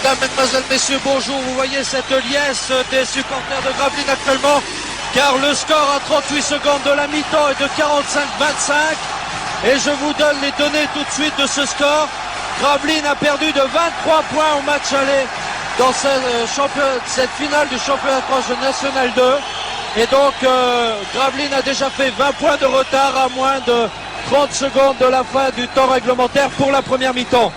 Mesdames, Mesdemoiselles, Messieurs, bonjour. Vous voyez cette liesse des supporters de Gravelines actuellement, car le score à 38 secondes de la mi-temps est de 45-25. Et je vous donne les données tout de suite de ce score. Gravelines a perdu de 23 points au match aller dans cette finale du championnat de France National 2. Et donc, Gravelines a déjà fait 20 points de retard à moins de 30 secondes de la fin du temps réglementaire pour la première mi-temps.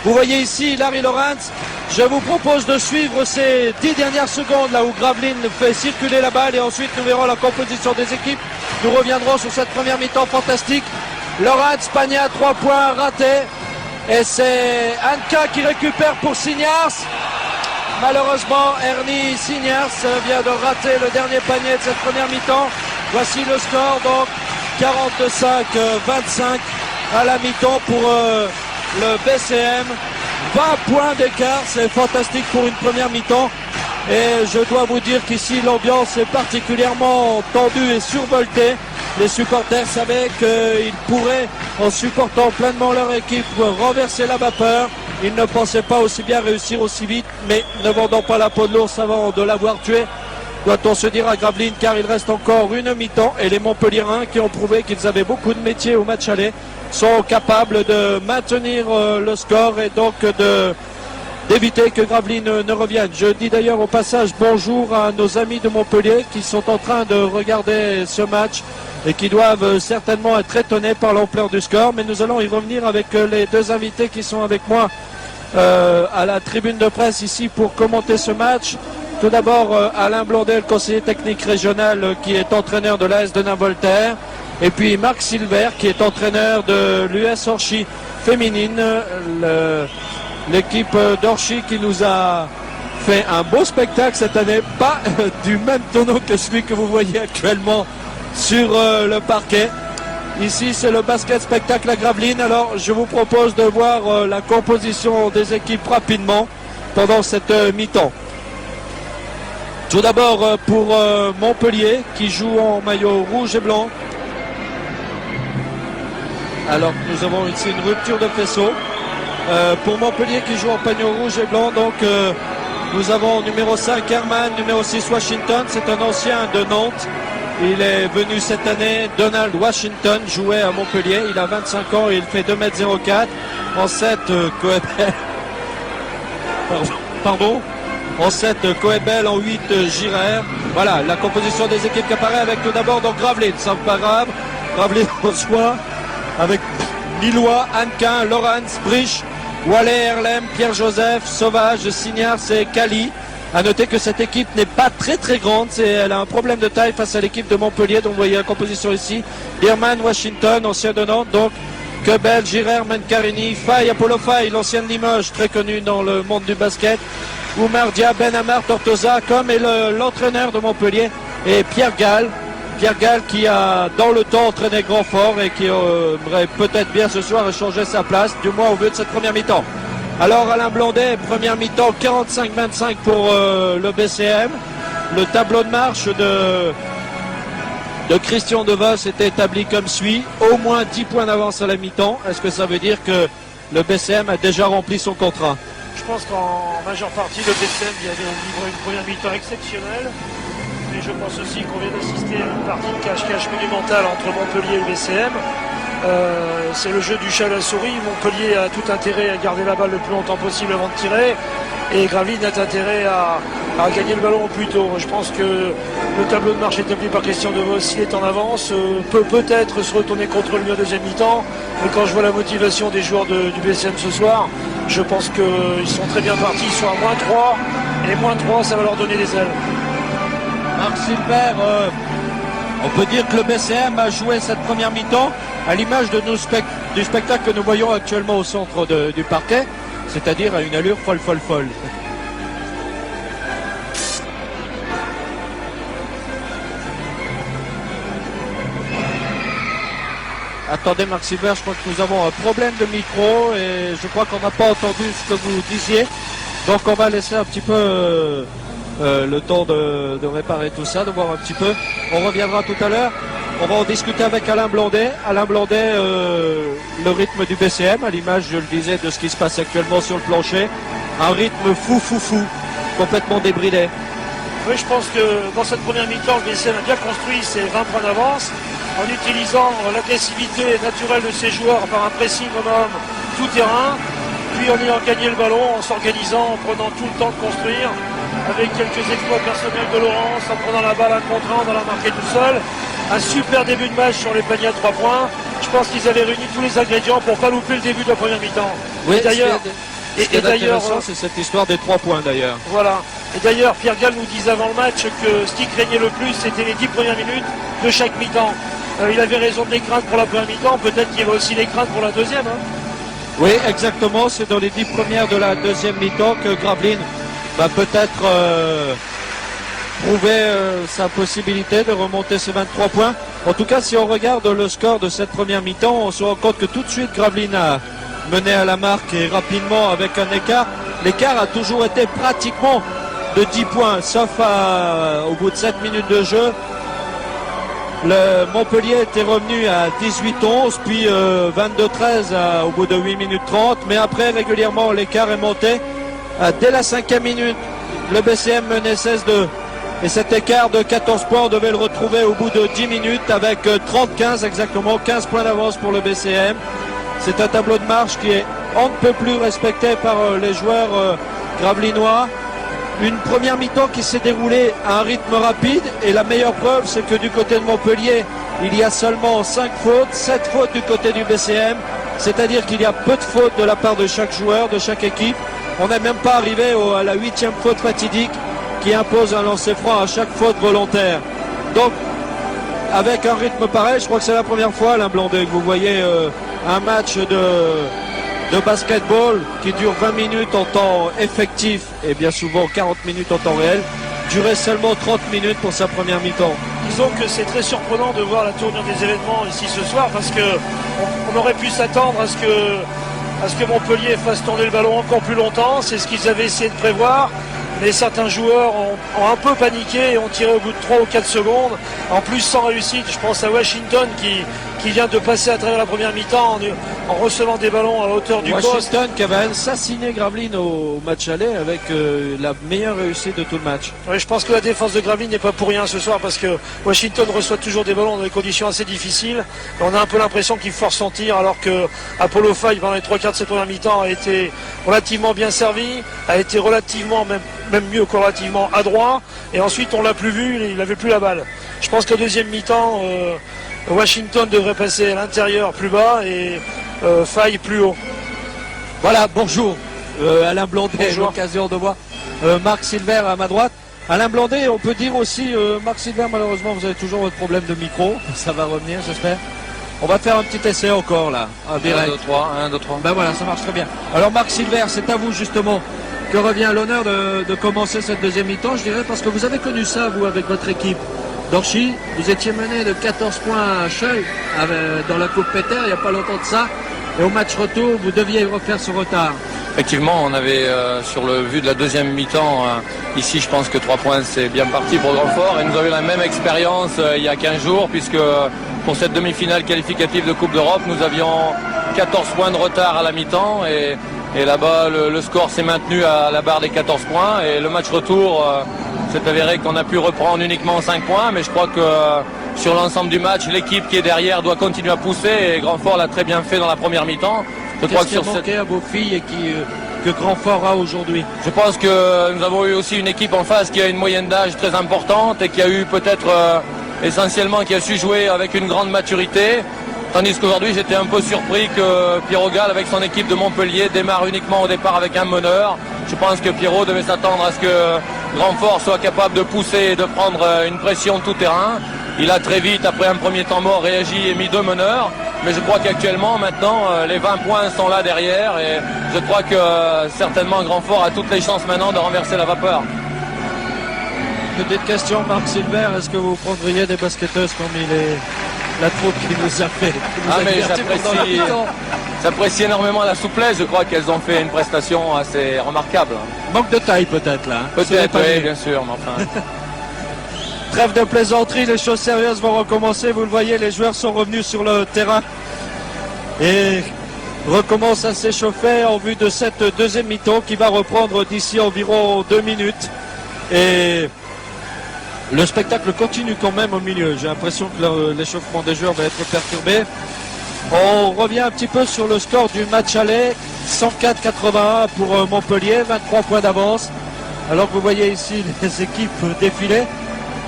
Vous voyez ici Larry Lawrence. Je vous propose de suivre ces 10 dernières secondes là où Gravelines fait circuler la balle et ensuite nous verrons la composition des équipes. Nous reviendrons sur cette première mi-temps fantastique. Lawrence, panier à 3 points raté. Et c'est Anka qui récupère pour Signars. Malheureusement, Ernie Signars vient de rater le dernier panier de cette première mi-temps. Voici le score, donc 45-25 à la mi-temps pour le BCM. 20 points d'écart, c'est fantastique pour une première mi-temps. Et je dois vous dire qu'ici, l'ambiance est particulièrement tendue et survoltée. Les supporters savaient qu'ils pourraient, en supportant pleinement leur équipe, renverser la vapeur. Ils ne pensaient pas aussi bien réussir aussi vite, mais ne vendant pas la peau de l'ours avant de l'avoir tué, doit-on se dire à Gravelines, car il reste encore une mi-temps et les Montpelliérains qui ont prouvé qu'ils avaient beaucoup de métier au match aller sont capables de maintenir le score et donc d'éviter que Gravelines ne revienne. Je dis d'ailleurs au passage bonjour à nos amis de Montpellier qui sont en train de regarder ce match et qui doivent certainement être étonnés par l'ampleur du score, mais nous allons y revenir avec les deux invités qui sont avec moi à la tribune de presse ici pour commenter ce match. Tout d'abord Alain Blondet, le conseiller technique régional qui est entraîneur de l'AS de Nain-Voltaire, et puis Marc Silver qui est entraîneur de l'US Orchy féminine, l'équipe d'Orchy qui nous a fait un beau spectacle cette année, pas du même tonneau que celui que vous voyez actuellement sur le parquet. Ici c'est le basket spectacle à Gravelines. Alors je vous propose de voir la composition des équipes rapidement pendant cette mi-temps. Tout d'abord pour Montpellier qui joue en maillot rouge et blanc. Alors que nous avons ici une rupture de faisceau. Pour Montpellier qui joue en maillot rouge et blanc, donc nous avons numéro 5 Herman, numéro 6 Washington, c'est un ancien de Nantes. Il est venu cette année. Donald Washington jouait à Montpellier, il a 25 ans et il fait 2,04 m. En 7 Coebel. Pardon. En 7 Coebel, en 8 Girer. Voilà la composition des équipes qui apparaît avec tout d'abord donc Gravelines, ça pas grave. Gravelines reçoit avec Lillois, Anquin, Lawrence, Brich, Wallet, Erlem, Pierre-Joseph, Sauvage, Signars et Cali. A noter que cette équipe n'est pas très grande, elle a un problème de taille face à l'équipe de Montpellier, dont vous voyez la composition ici. Birman, Washington, ancien de Nantes, donc Quebel, Girer, Mencarini, Faye, Apollo Faye, l'ancien de Limoges, très connu dans le monde du basket. Oumar Dia, Ben Amar, Tortosa, comme est l'entraîneur de Montpellier, et Pierre Gall. Pierre Gall qui a dans le temps entraîné Grand Fort et qui aimerait peut-être bien ce soir échanger sa place, du moins au vu de cette première mi-temps. Alors Alain Blondet, première mi-temps 45-25 pour le BCM. Le tableau de marche de Christian Devos était établi comme suit. Au moins 10 points d'avance à la mi-temps. Est-ce que ça veut dire que le BCM a déjà rempli son contrat? Je pense qu'en majeure partie, le BCM vient de vivre une première mi-temps exceptionnelle. Et je pense aussi qu'on vient d'assister à une partie de cache-cache monumentale entre Montpellier et le BCM. C'est le jeu du chat à la souris. Montpellier a tout intérêt à garder la balle le plus longtemps possible avant de tirer. Et Gravelines a intérêt à gagner le ballon au plus tôt. Je pense que le tableau de marche établi par Christian Devos, s'il est en avance, peut peut-être se retourner contre lui en deuxième mi-temps. Mais quand je vois la motivation des joueurs du BCM ce soir, je pense qu'ils sont très bien partis. Ils sont à -3. Et -3, ça va leur donner des ailes. Marc Silver, on peut dire que le BCM a joué cette première mi-temps à l'image du spectacle que nous voyons actuellement au centre du parquet, c'est-à-dire à une allure folle. Attendez Marc Silver, je crois que nous avons un problème de micro et je crois qu'on n'a pas entendu ce que vous disiez. Donc on va laisser un petit peu le temps de réparer tout ça, de voir un petit peu. On reviendra tout à l'heure. On va en discuter avec Alain Blondet. Alain Blondet, le rythme du BCM, à l'image, je le disais, de ce qui se passe actuellement sur le plancher. un rythme fou, complètement débridé. Oui, je pense que dans cette première mi-temps, le BCM a bien construit ses 20 points d'avance en utilisant l'agressivité naturelle de ses joueurs par un pressing en homme tout terrain, puis en ayant gagné le ballon, en s'organisant, en prenant tout le temps de construire, avec quelques exploits personnels de Laurence, en prenant la balle à contre en allant marquer tout seul. Un super début de match sur les paniers à 3 points. Je pense qu'ils avaient réuni tous les ingrédients pour pas louper le début de la première mi-temps. Oui, et d'ailleurs, c'est cette histoire des 3 points d'ailleurs. Voilà. Et d'ailleurs, Pierre Gall nous disait avant le match que ce qui craignait le plus, c'était les 10 premières minutes de chaque mi-temps. Il avait raison de les craindre pour la première mi-temps, peut-être qu'il va aussi les craindre pour la deuxième. Hein. Oui, exactement. C'est dans les 10 premières de la deuxième mi-temps que Gravelines va peut-être prouver sa possibilité de remonter ses 23 points. En tout cas, si on regarde le score de cette première mi-temps, on se rend compte que tout de suite Gravelines a mené à la marque et rapidement avec un écart. L'écart a toujours été pratiquement de 10 points, sauf au bout de 7 minutes de jeu. Le Montpellier était revenu à 18-11, puis 22-13 au bout de 8 minutes 30. Mais après, régulièrement, l'écart est monté. Dès la 5e minute, le BCM menait 16-2. Et cet écart de 14 points, on devait le retrouver au bout de 10 minutes avec 30-15 exactement, 15 points d'avance pour le BCM. C'est un tableau de marche qui est on ne peut plus respecté par les joueurs gravelinois. Une première mi-temps qui s'est déroulée à un rythme rapide et la meilleure preuve c'est que du côté de Montpellier il y a seulement 5 fautes, 7 fautes du côté du BCM, c'est-à-dire qu'il y a peu de fautes de la part de chaque joueur, de chaque équipe. On n'est même pas arrivé à la 8e faute fatidique qui impose un lancer franc à chaque faute volontaire. Donc avec un rythme pareil, je crois que c'est la première fois Alain Blondet que vous voyez un match de basketball qui dure 20 minutes en temps effectif et bien souvent 40 minutes en temps réel, durait seulement 30 minutes pour sa première mi-temps. Disons que c'est très surprenant de voir la tournure des événements ici ce soir parce que on aurait pu s'attendre à ce que Montpellier fasse tourner le ballon encore plus longtemps, c'est ce qu'ils avaient essayé de prévoir. Mais certains joueurs ont un peu paniqué et ont tiré au bout de 3 ou 4 secondes. En plus sans réussite, je pense à Washington qui vient de passer à travers la première mi-temps en recevant des ballons à la hauteur du poste. Washington qui avait assassiné Gravelines au match aller avec la meilleure réussite de tout le match. Oui, je pense que la défense de Gravelines n'est pas pour rien ce soir parce que Washington reçoit toujours des ballons dans des conditions assez difficiles. Et on a un peu l'impression qu'il force son tir alors que Apollo Faye pendant les 3/4 de cette première mi-temps a été relativement bien servi, a été relativement même mieux que relativement adroit, et ensuite on l'a plus vu, il n'avait plus la balle. Je pense qu'au deuxième mi-temps, Washington devrait passer à l'intérieur plus bas et Faille plus haut. Voilà, bonjour Alain Blondet, l'occasion de voir Marc Silver à ma droite. Alain Blondet, on peut dire aussi, Marc Silver, malheureusement vous avez toujours votre problème de micro, ça va revenir j'espère. On va faire un petit essai encore là, en direct. 1, 2, 3. Ben voilà, ça marche très bien. Alors Marc Silver, c'est à vous justement que revient l'honneur de commencer cette deuxième mi-temps, je dirais, parce que vous avez connu ça, vous, avec votre équipe d'Orchy. Vous étiez mené de 14 points à Scheuil dans la Coupe Péter, il n'y a pas longtemps de ça. Et au match retour, vous deviez refaire ce retard. Effectivement, on avait, sur le vu de la deuxième mi-temps, ici, je pense que 3 points, c'est bien parti pour Grandfort. Et nous avons eu la même expérience il y a 15 jours, puisque pour cette demi-finale qualificative de Coupe d'Europe, nous avions 14 points de retard à la mi-temps. Et là-bas, le score s'est maintenu à la barre des 14 points. Et le match retour, c'est avéré qu'on a pu reprendre uniquement 5 points. Mais je crois que sur l'ensemble du match, l'équipe qui est derrière doit continuer à pousser. Et Grandfort l'a très bien fait dans la première mi-temps. Qu'est-ce qui a manqué à vos filles et que Grandfort a aujourd'hui? Je pense que nous avons eu aussi une équipe en face qui a une moyenne d'âge très importante et qui a eu peut-être essentiellement qui a su jouer avec une grande maturité. Tandis qu'aujourd'hui, j'étais un peu surpris que Pierrot Gall, avec son équipe de Montpellier, démarre uniquement au départ avec un meneur. Je pense que Pierrot devait s'attendre à ce que Grandfort soit capable de pousser et de prendre une pression tout terrain. Il a très vite, après un premier temps mort, réagi et mis 2 meneurs. Mais je crois qu'actuellement, maintenant, les 20 points sont là derrière. Et je crois que certainement Grandfort a toutes les chances maintenant de renverser la vapeur. Petite question, Marc Silver, est-ce que vous prendriez des basketteuses parmi la troupe qui nous a fait j'apprécie énormément la souplesse, je crois qu'elles ont fait une prestation assez remarquable. Manque de taille peut-être là. Peut-être, oui, bien sûr, mais enfin... Trêve de plaisanterie, les choses sérieuses vont recommencer, vous le voyez, les joueurs sont revenus sur le terrain. Et recommence à s'échauffer en vue de cette deuxième mi-temps qui va reprendre d'ici environ 2 minutes. Et le spectacle continue quand même au milieu. J'ai l'impression que l'échauffement des joueurs va être perturbé. On revient un petit peu sur le score du match aller. 104-81 pour Montpellier, 23 points d'avance. Alors que vous voyez ici les équipes défiler.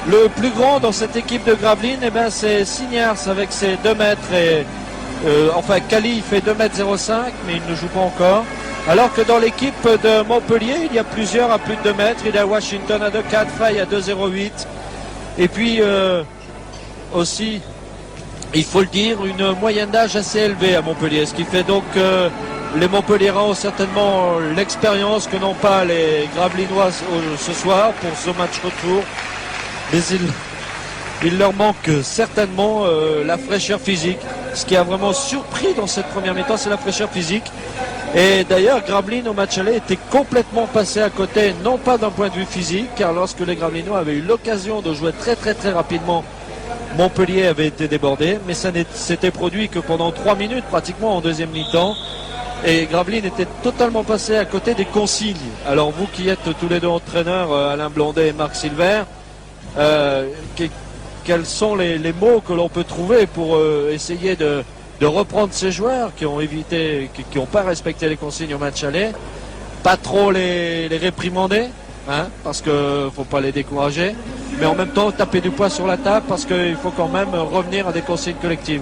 Le plus grand dans cette équipe de Gravelines, eh ben, c'est Signars avec ses 2 mètres. Enfin, Cali fait 2,05 m, mais il ne joue pas encore. Alors que dans l'équipe de Montpellier, il y a plusieurs à plus de 2 mètres. Il y a Washington à 2,4, Faye à 2,08. Et puis aussi, il faut le dire, une moyenne d'âge assez élevée à Montpellier. Ce qui fait donc que les Montpelliérains ont certainement l'expérience que n'ont pas les Gravelinois ce soir pour ce match retour. Mais il leur manque certainement la fraîcheur physique. Ce qui a vraiment surpris dans cette première mi-temps, c'est la fraîcheur physique. Et d'ailleurs, Gravelines au match aller était complètement passé à côté, non pas d'un point de vue physique, car lorsque les Gravelinois avaient eu l'occasion de jouer très rapidement, Montpellier avait été débordé, mais ça s'était produit que pendant 3 minutes pratiquement en deuxième mi-temps. Et Gravelines était totalement passé à côté des consignes. Alors vous qui êtes tous les deux entraîneurs, Alain Blondet et Marc Silver, quels sont les mots que l'on peut trouver pour essayer de reprendre ces joueurs qui ont évité, qui n'ont pas respecté les consignes au match aller, pas trop les réprimander, hein, parce qu'il ne faut pas les décourager, mais en même temps taper du poing sur la table parce qu'il faut quand même revenir à des consignes collectives.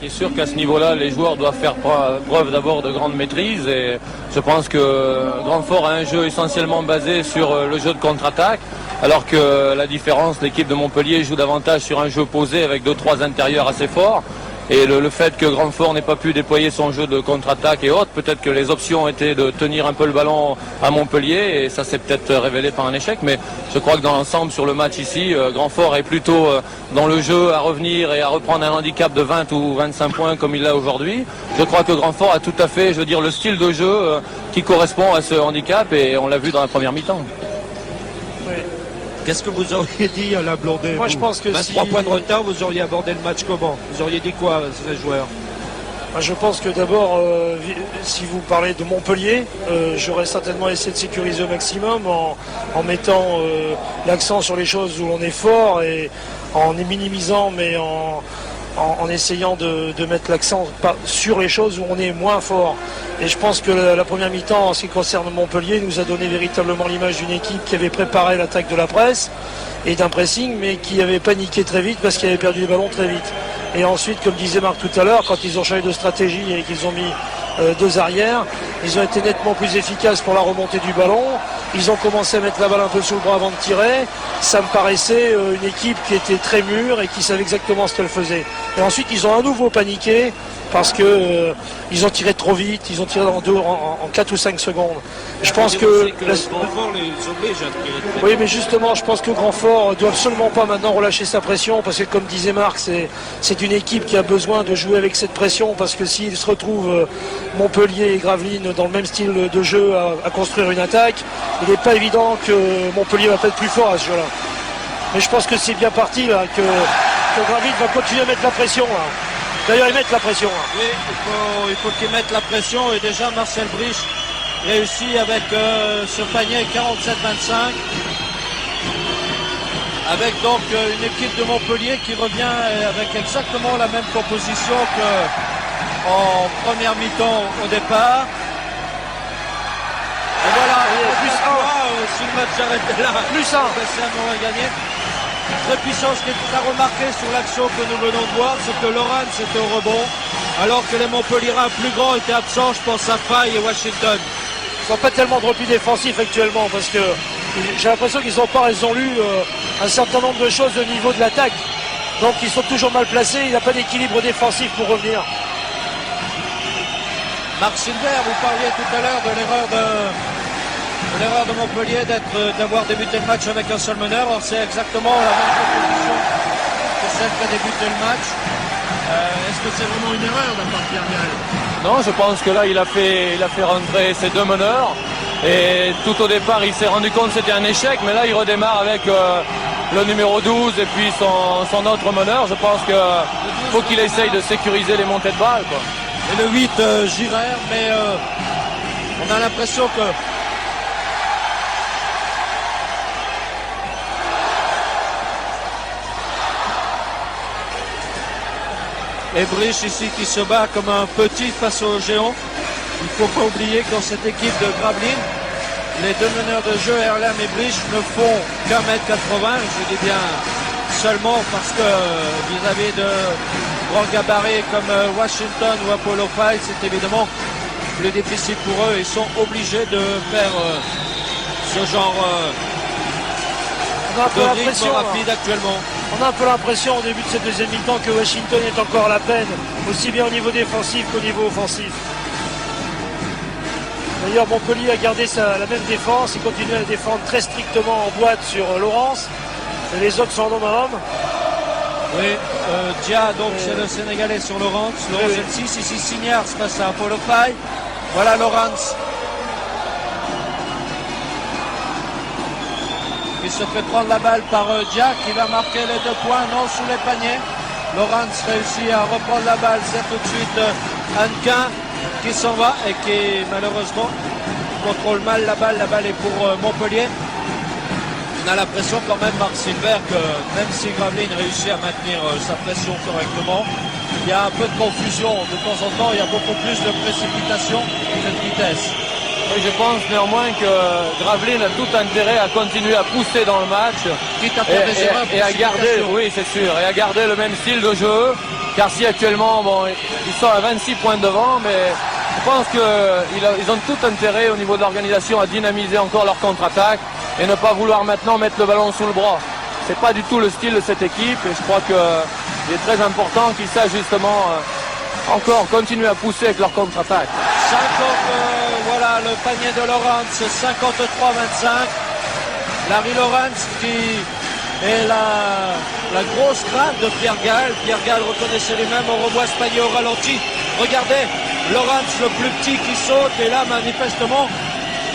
C'est sûr qu'à ce niveau-là, les joueurs doivent faire preuve d'abord de grande maîtrise et je pense que Grandfort a un jeu essentiellement basé sur le jeu de contre-attaque, alors que la différence, l'équipe de Montpellier joue davantage sur un jeu posé avec 2-3 intérieurs assez forts. Et le fait que Grandfort n'ait pas pu déployer son jeu de contre-attaque et autres, peut-être que les options étaient de tenir un peu le ballon à Montpellier et ça s'est peut-être révélé par un échec. Mais je crois que dans l'ensemble sur le match ici, Grandfort est plutôt dans le jeu à revenir et à reprendre un handicap de 20 ou 25 points comme il l'a aujourd'hui. Je crois que Grandfort a tout à fait, je veux dire, le style de jeu qui correspond à ce handicap et on l'a vu dans la première mi-temps. Oui. Qu'est-ce que vous auriez dit à la Blondet? Moi, je pense que 23 points de retard, vous auriez abordé le match comment? Vous auriez dit quoi, ces joueurs? Moi, je pense que d'abord, si vous parlez de Montpellier, j'aurais certainement essayé de sécuriser au maximum en mettant l'accent sur les choses où l'on est fort et en minimisant, mais en essayant de mettre l'accent sur les choses où on est moins fort. Et je pense que la première mi-temps, en ce qui concerne Montpellier, nous a donné véritablement l'image d'une équipe qui avait préparé l'attaque de la presse et d'un pressing, mais qui avait paniqué très vite parce qu'il avait perdu les ballons très vite. Et ensuite, comme disait Marc tout à l'heure, quand ils ont changé de stratégie et qu'ils ont mis 2 arrières, ils ont été nettement plus efficaces pour la remontée du ballon. Ils ont commencé à mettre la balle un peu sous le bras avant de tirer. Ça me paraissait une équipe qui était très mûre et qui savait exactement ce qu'elle faisait. Et ensuite, ils ont à nouveau paniqué parce que ils ont tiré trop vite. Ils ont tiré en 4 ou 5 secondes. Je pense que Grandfort les oblige à tirer. oui, mais justement, je pense que Grandfort doit absolument pas maintenant relâcher sa pression parce que, comme disait Marc, c'est une équipe qui a besoin de jouer avec cette pression parce que s'il se retrouve Montpellier et Gravelines dans le même style de jeu à construire une attaque, il n'est pas évident que Montpellier va pas être plus fort à ce jeu-là. Mais je pense que c'est bien parti là, que Gravelines va continuer à mettre la pression. Là. D'ailleurs, ils mettent la pression. Là. Oui, il faut qu'ils mettent la pression et déjà Marcel Brich réussit avec ce panier 47-25 avec donc une équipe de Montpellier qui revient avec exactement la même composition qu'en première mi-temps au départ. Et voilà, plus 1 si le match s'arrêtait là, Plus 1. BCM aurait gagné. Très puissant, ce qui est à remarquer sur l'action que nous venons de voir, c'est que Lorraine c'était au rebond, alors que les Montpelliérains plus grands étaient absents, je pense à Faye et Washington. Ils n'ont pas tellement de repli défensif actuellement parce que j'ai l'impression qu'ils n'ont pas résolu un certain nombre de choses au niveau de l'attaque. Donc ils sont toujours mal placés, il n'y a pas d'équilibre défensif pour revenir. Marc Silver, vous parliez tout à l'heure de l'erreur de Montpellier d'avoir débuté le match avec un seul meneur. Alors c'est exactement la même composition que celle qui a débuté le match. Est-ce que c'est vraiment une erreur de la part de Pierre Mial? Non, je pense que là, il a fait rentrer ses 2 meneurs. Et tout au départ, il s'est rendu compte que c'était un échec. Mais là, il redémarre avec le numéro 12 et puis son autre meneur. Je pense qu'il faut qu'il essaye de sécuriser les montées de balles, quoi. et le 8 Girard, mais on a l'impression que Ebrich ici qui se bat comme un petit face au géant. Il ne faut pas oublier que dans cette équipe de Gravelines, les deux meneurs de jeu, Erlem et Brich, ne font qu'un mètre 80. Je dis bien seulement parce que vis-à-vis de grands gabarits comme Washington ou Apollo 5, c'est évidemment plus difficile pour eux. Ils sont obligés de faire ce genre de rythme rapide actuellement. On a un peu l'impression au début de cette deuxième mi-temps que Washington est encore à la peine, aussi bien au niveau défensif qu'au niveau offensif. D'ailleurs, Montpellier a gardé la même défense, il continue à défendre très strictement en boîte sur Laurence. Et les autres sont en homme à homme. Oui, Dia, donc c'est le Sénégalais sur Laurence. Laurence est le 6, ici Signars face à Apollo 5. Voilà Laurence qui se fait prendre la balle par Dia qui va marquer les 2 points, non sous les paniers. Laurence réussit à reprendre la balle, c'est tout de suite Hannequin qui s'en va et qui malheureusement contrôle mal la balle est pour Montpellier. On a l'impression quand même, Marc Silver, que même si Gravelines réussit à maintenir sa pression correctement, il y a un peu de confusion de temps en temps, il y a beaucoup plus de précipitation et de vitesse. Oui, je pense néanmoins que Gravelines a tout intérêt à continuer à pousser dans le match Quitte à faire des erreurs, et à garder, oui c'est sûr, et à garder le même style de jeu. Car si actuellement, bon, ils sont à 26 points devant, mais je pense qu'ils ont tout intérêt au niveau de l'organisation à dynamiser encore leur contre-attaque et ne pas vouloir maintenant mettre le ballon sous le bras. C'est pas du tout le style de cette équipe et je crois qu'il est très important qu'ils sachent justement encore continuer à pousser avec leur contre-attaque. Voilà le panier de Laurence, 53-25. Larry Laurence qui est la grosse crainte de Pierre Gall. Pierre Gall reconnaissait lui-même, on revoit ce panier au ralenti. Regardez, Laurence le plus petit qui saute et là manifestement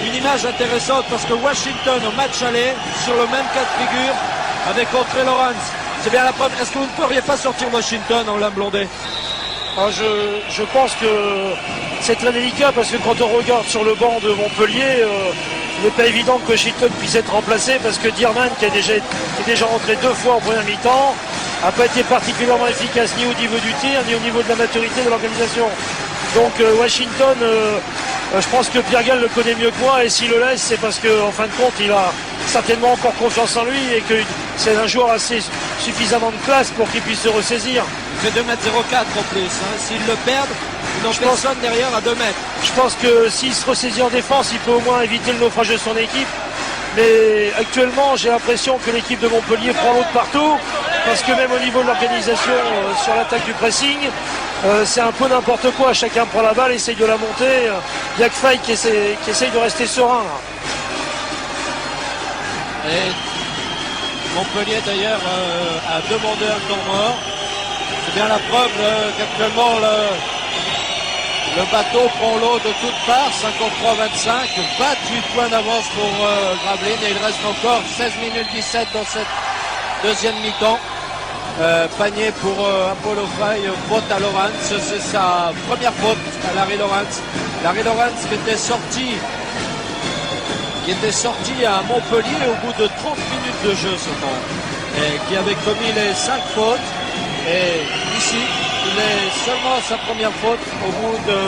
une image intéressante parce que Washington au match aller sur le même cas de figure avec André Laurence. C'est bien la preuve. Est-ce que vous ne pourriez pas sortir Washington en lame blondé? Je pense que c'est très délicat parce que quand on regarde sur le banc de Montpellier, il n'est pas évident que Washington puisse être remplacé parce que Dearman, qui est déjà rentré 2 fois en première mi-temps, n'a pas été particulièrement efficace ni au niveau du tir ni au niveau de la maturité de l'organisation. Donc Washington, je pense que Pierre Gall le connaît mieux que moi et s'il le laisse, c'est parce qu'en fin de compte, il a certainement encore confiance en lui et que c'est un joueur assez suffisamment de classe pour qu'il puisse se ressaisir. Il fait 2,04 m en plus. S'ils le perdent, ils n'ont personne derrière à 2 mètres. Je pense que s'il se ressaisit en défense, il peut au moins éviter le naufrage de son équipe. Mais actuellement, j'ai l'impression que l'équipe de Montpellier prend l'autre partout. Parce que même au niveau de l'organisation sur l'attaque du pressing, c'est un peu n'importe quoi. Chacun prend la balle, essaye de la monter. Il n'y a que Faye qui essaye de rester serein. Là. Et Montpellier d'ailleurs a demandé un temps mort. C'est bien la preuve qu'actuellement le bateau prend l'eau de toutes parts, 53-25, 28 points d'avance pour Gravelines et il reste encore 16 minutes 17 dans cette deuxième mi-temps. Panier pour Apollo 5, faute à Laurence, c'est sa première faute à Larry Laurence. Larry Laurence qui était sorti à Montpellier au bout de 30 minutes de jeu seulement et qui avait commis les 5 fautes. Et ici, il est seulement à sa première faute au bout de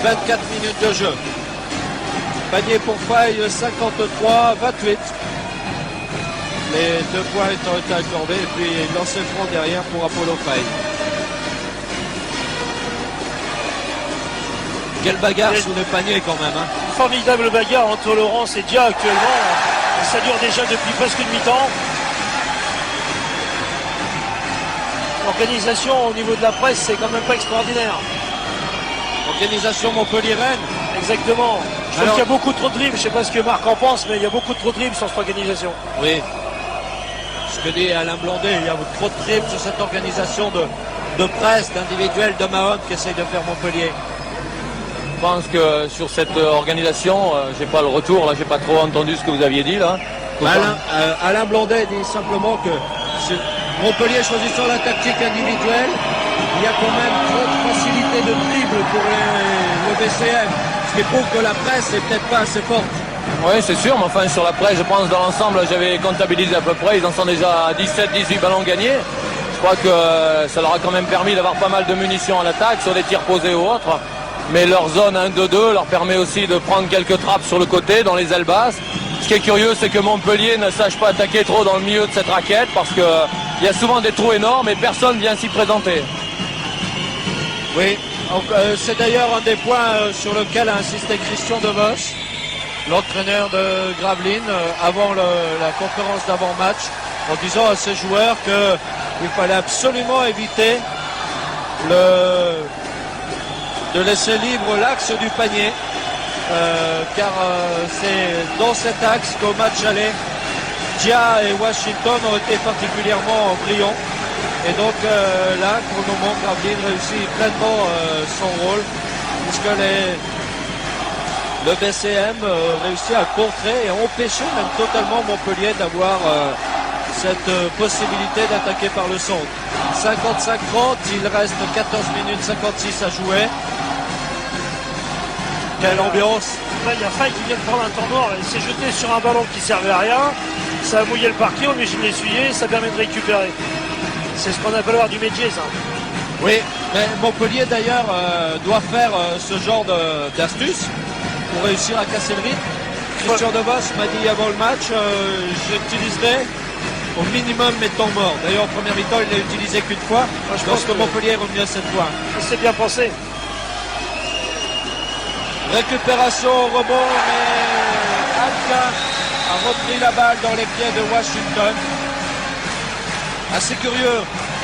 24 minutes de jeu. Panier pour Faye, 53-28. Les 2 points étant été accordés et puis lancer franc derrière pour Apollo 5. Quelle bagarre sous le panier quand même. Une formidable bagarre entre Laurence et Dia actuellement. Ça dure déjà depuis presque une mi-temps. L'organisation au niveau de la presse, c'est quand même pas extraordinaire. Organisation Montpellier-Rennes. Exactement. Je trouve qu'il y a beaucoup trop de dribbles. Je ne sais pas ce que Marc en pense, mais il y a beaucoup trop de dribbles sur cette organisation. Oui. Ce que dit Alain Blondet, il y a trop de dribbles sur cette organisation de presse, d'individuels, de Mahon qui essaye de faire Montpellier. Je pense que sur cette organisation, j'ai pas le retour, là, j'ai pas trop entendu ce que vous aviez dit là. Alain Blondet dit simplement que Montpellier choisissant la tactique individuelle, il y a quand même trop de facilité de dribble pour le BCM, ce qui prouve que la presse n'est peut-être pas assez forte. Oui, c'est sûr, mais enfin sur l'après, je pense dans l'ensemble, j'avais comptabilisé à peu près, ils en sont déjà à 17-18 ballons gagnés. Je crois que ça leur a quand même permis d'avoir pas mal de munitions à l'attaque, sur des tirs posés ou autres. Mais leur zone 1-2-2 leur permet aussi de prendre quelques trappes sur le côté, dans les ailes basses. Ce qui est curieux, c'est que Montpellier ne sache pas attaquer trop dans le milieu de cette raquette, parce qu'il y a souvent des trous énormes et personne ne vient s'y présenter. Oui, c'est d'ailleurs un des points sur lequel a insisté Christian Devos, l'entraîneur de Gravelines, avant la conférence d'avant-match, en disant à ses joueurs qu'il fallait absolument éviter de laisser libre l'axe du panier, car c'est dans cet axe qu'au match aller, Dia et Washington ont été particulièrement brillants. Et donc là, pour le moment, Gravelines réussit pleinement son rôle, puisque le BCM réussit à contrer et empêcher même totalement Montpellier d'avoir cette possibilité d'attaquer par le centre. 55-30, il reste 14 minutes 56 à jouer. Quelle ambiance! Il y a Faye qui vient de prendre un temps mort, il s'est jeté sur un ballon qui servait à rien, ça a mouillé le parquet, on est obligé de l'essuyer et ça permet de récupérer. C'est ce qu'on appelle avoir du métier, ça. Oui, mais Montpellier d'ailleurs doit faire ce genre d'astuce pour réussir à casser le rythme. Christian Devos m'a dit avant le match, j'utiliserai au minimum mes temps morts. D'ailleurs, en première mi-temps, il l'a utilisé qu'une fois. Je pense que Montpellier est revenu à 7 points. C'est bien pensé. Récupération au rebond, mais Alka a repris la balle dans les pieds de Washington. Assez curieux.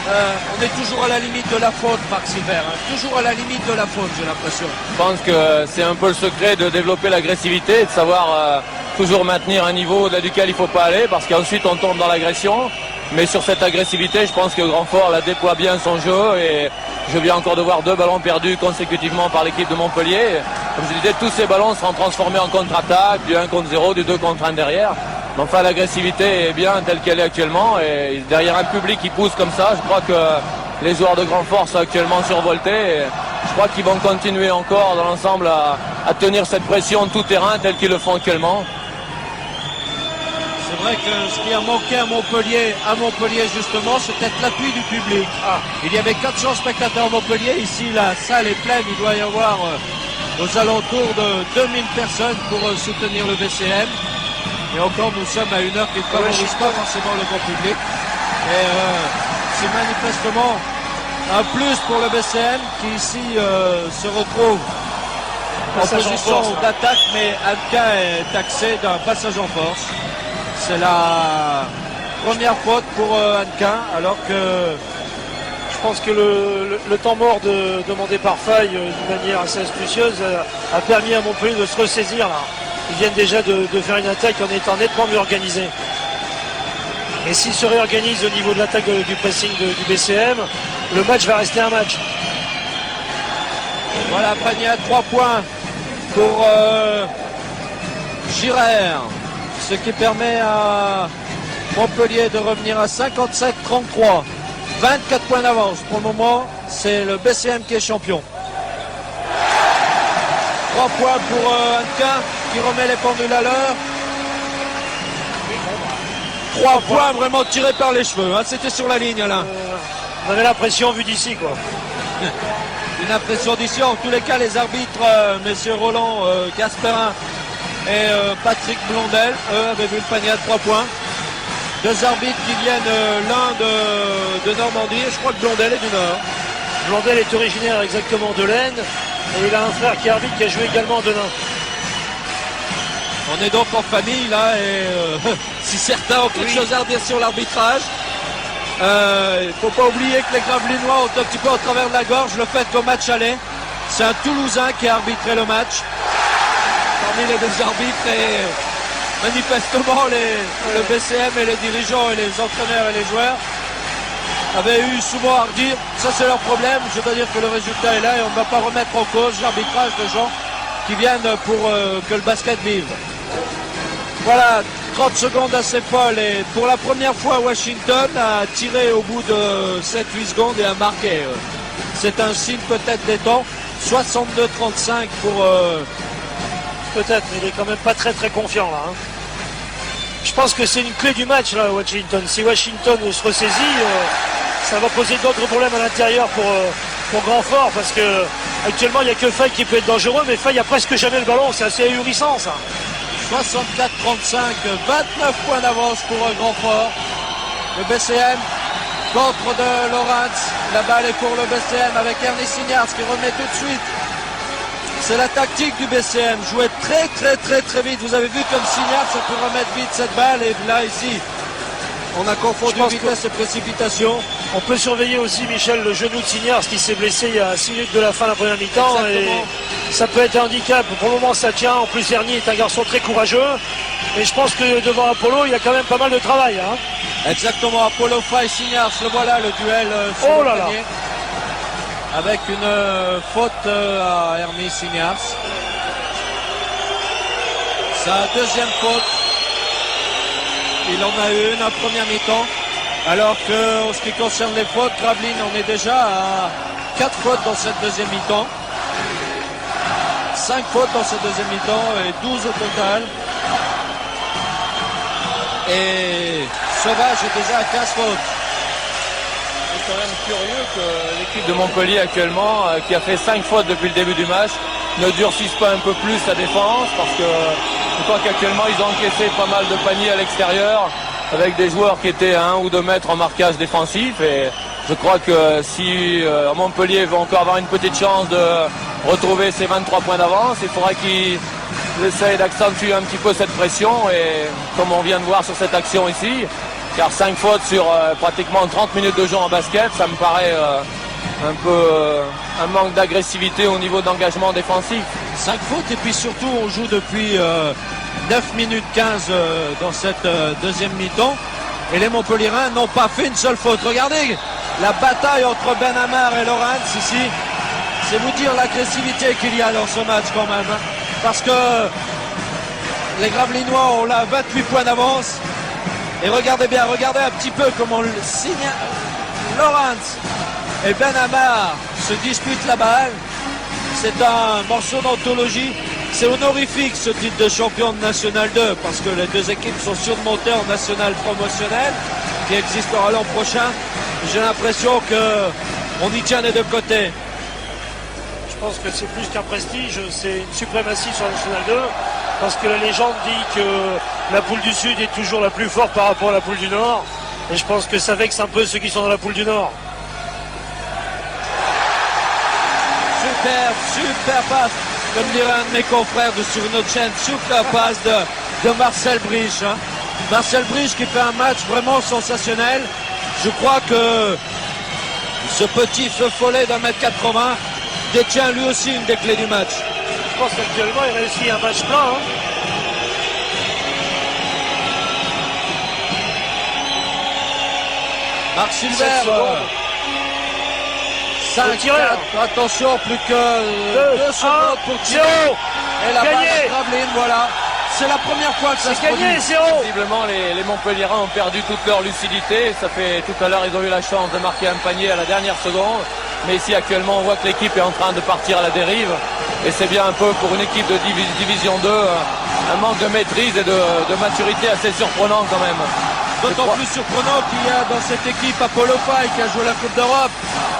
On est toujours à la limite de la faute, Marc Silver. Toujours à la limite de la faute, j'ai l'impression. Je pense que c'est un peu le secret de développer l'agressivité, de savoir toujours maintenir un niveau duquel il ne faut pas aller, parce qu'ensuite on tombe dans l'agression. Mais sur cette agressivité, je pense que Grandfort la déploie bien son jeu et je viens encore de voir 2 ballons perdus consécutivement par l'équipe de Montpellier. Comme je disais, tous ces ballons seront transformés en contre-attaque, du 1 contre 0, du 2 contre 1 derrière. Mais enfin, l'agressivité est bien telle qu'elle est actuellement et derrière un public qui pousse comme ça, je crois que les joueurs de Grandfort sont actuellement survoltés. Et je crois qu'ils vont continuer encore dans l'ensemble à tenir cette pression tout terrain telle qu'ils le font actuellement. C'est vrai que ce qui a manqué à Montpellier justement, c'est peut-être l'appui du public. Il y avait 400 spectateurs à Montpellier, ici la salle est pleine, il doit y avoir aux alentours de 2000 personnes pour soutenir le BCM. Et encore, nous sommes à une heure qui ne favorise pas forcément le grand public. Et c'est manifestement un plus pour le BCM qui ici se retrouve en position d'attaque, mais Alka est taxé d'un passage en force. C'est la première faute pour Anquin, alors que je pense que le temps mort demandé par Faye d'une manière assez astucieuse a permis à Montpellier de se ressaisir là. Ils viennent déjà de faire une attaque en étant nettement mieux organisés. Et s'ils se réorganisent au niveau de l'attaque du pressing du BCM, le match va rester un match. Voilà, panier à 3 points pour Girard, ce qui permet à Montpellier de revenir à 57-33. 24 points d'avance. Pour le moment, c'est le BCM qui est champion. 3 points pour Anquin qui remet les pendules à l'heure. 3 points vraiment tirés par les cheveux. Hein. C'était sur la ligne, Alain. On avait l'impression vu d'ici, quoi. Une impression d'ici. En tous les cas, les arbitres, messieurs Roland Gasperin et Patrick Blondel, eux, avaient vu le panier à 3 points. 2 arbitres qui viennent, l'un de Normandie, et je crois que Blondel est du Nord. Blondel est originaire exactement de l'Aisne, et il a un frère qui est arbitre qui a joué également de Nain. On est donc en famille là, et si certains ont quelque chose à redire sur l'arbitrage, il ne faut pas oublier que les Gravelinois ont un petit peu au travers de la gorge le fait qu'au match aller, c'est un Toulousain qui a arbitré le match. Parmi les 2 arbitres, et manifestement le BCM et les dirigeants et les entraîneurs et les joueurs avaient eu souvent à redire, ça c'est leur problème, je dois dire que le résultat est là et on ne va pas remettre en cause l'arbitrage de gens qui viennent pour que le basket vive. Voilà, 30 secondes assez folles et pour la première fois Washington a tiré au bout de 7-8 secondes et a marqué. C'est un signe peut-être des temps. 62-35 pour... Peut-être, mais il est quand même pas très très confiant là. Je pense que c'est une clé du match là, Washington. Si Washington se ressaisit, ça va poser d'autres problèmes à l'intérieur pour Grandfort, parce que actuellement il n'y a que Faye qui peut être dangereux, mais Faye a presque jamais le ballon, c'est assez ahurissant ça. 64-35, 29 points d'avance pour Grandfort. Le BCM contre de Lawrence. La balle est pour le BCM avec Ernie Signards qui remet tout de suite. C'est la tactique du BCM, jouer très vite. Vous avez vu comme Signards, ça peut remettre vite cette balle. Et là, ici, on a confondu vitesse et précipitation. On peut surveiller aussi, Michel, le genou de Signards qui s'est blessé il y a 6 minutes de la fin de la première mi-temps. Et ça peut être un handicap. Pour le moment, ça tient. En plus, Ernie est un garçon très courageux. Et je pense que devant Apollo, il y a quand même pas mal de travail. Exactement, Apollo Faye Signards, le voilà, le duel sur le panier. Avec une faute à Ernie Signards. Sa deuxième faute. Il en a eu une à première mi-temps. Alors que, en ce qui concerne les fautes, Gravelines en est déjà à 4 fautes dans cette deuxième mi-temps. 5 fautes dans cette deuxième mi-temps et 12 au total. Et Sauvage est déjà à 15 fautes. C'est quand même curieux que l'équipe de Montpellier actuellement, qui a fait 5 fautes depuis le début du match, ne durcisse pas un peu plus sa défense, parce que je crois qu'actuellement ils ont encaissé pas mal de paniers à l'extérieur avec des joueurs qui étaient à 1 ou 2 mètres en marquage défensif, et je crois que si Montpellier veut encore avoir une petite chance de retrouver ses 23 points d'avance, il faudra qu'ils essayent d'accentuer un petit peu cette pression, et comme on vient de voir sur cette action ici, car 5 fautes sur pratiquement 30 minutes de jeu en basket, ça me paraît un peu un manque d'agressivité au niveau d'engagement défensif. 5 fautes, et puis surtout on joue depuis 9 minutes 15 dans cette deuxième mi-temps, et les Montpelliérains n'ont pas fait une seule faute. Regardez la bataille entre Ben Amar et Lawrence ici, c'est vous dire l'agressivité qu'il y a dans ce match quand même, parce que les Gravelinois ont là 28 points d'avance. Et regardez bien, regardez un petit peu comment Lawrence et Ben Amar se disputent la balle. C'est un morceau d'anthologie. C'est honorifique ce titre de champion de National 2, parce que les deux équipes sont surmontées en National promotionnel qui existera l'an prochain. J'ai l'impression qu'on y tient des deux côtés. Je pense que c'est plus qu'un prestige, c'est une suprématie sur la National 2. Parce que la légende dit que la poule du Sud est toujours la plus forte par rapport à la poule du Nord. Et je pense que ça vexe un peu ceux qui sont dans la poule du Nord. Super passe, comme dirait un de mes confrères sur une autre chaîne, super passe de Marcel Brich. Marcel Brich qui fait un match vraiment sensationnel. Je crois que ce petit feu follet d'1m80 détient lui aussi une des clés du match. Je pense qu'actuellement il réussit un match plein. Marc Silver, 5-4, attention, plus que 2 secondes pour tirer. Et la balle de Gravelines, voilà. C'est la première fois que ça se produit. Gagné, 0. Visiblement, les Montpelliérains ont perdu toute leur lucidité. Ça fait tout à l'heure, ils ont eu la chance de marquer un panier à la dernière seconde. Mais ici, actuellement, on voit que l'équipe est en train de partir à la dérive. Et c'est bien un peu pour une équipe de division 2, un manque de maîtrise et de maturité assez surprenant quand même. D'autant plus surprenant qu'il y a dans cette équipe Apollo Faye qui a joué la Coupe d'Europe,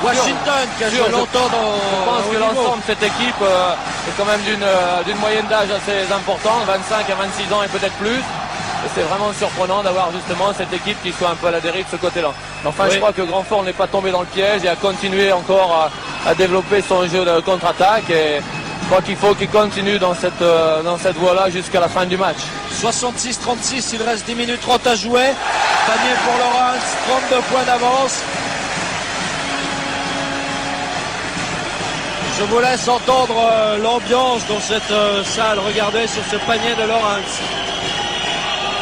Washington qui a joué longtemps dans... Je pense que l'ensemble de cette équipe est quand même d'une moyenne d'âge assez importante, 25 à 26 ans et peut-être plus. Et c'est vraiment surprenant d'avoir justement cette équipe qui soit un peu à la dérive de ce côté-là. Enfin, oui. Je crois que Grandfort n'est pas tombé dans le piège et a continué encore à développer son jeu de contre-attaque. Et je crois qu'il faut qu'il continue dans cette voie-là jusqu'à la fin du match. 66-36, il reste 10 minutes 30 à jouer. Panier pour Lawrence, 32 points d'avance. Je vous laisse entendre l'ambiance dans cette salle. Regardez sur ce panier de Lawrence,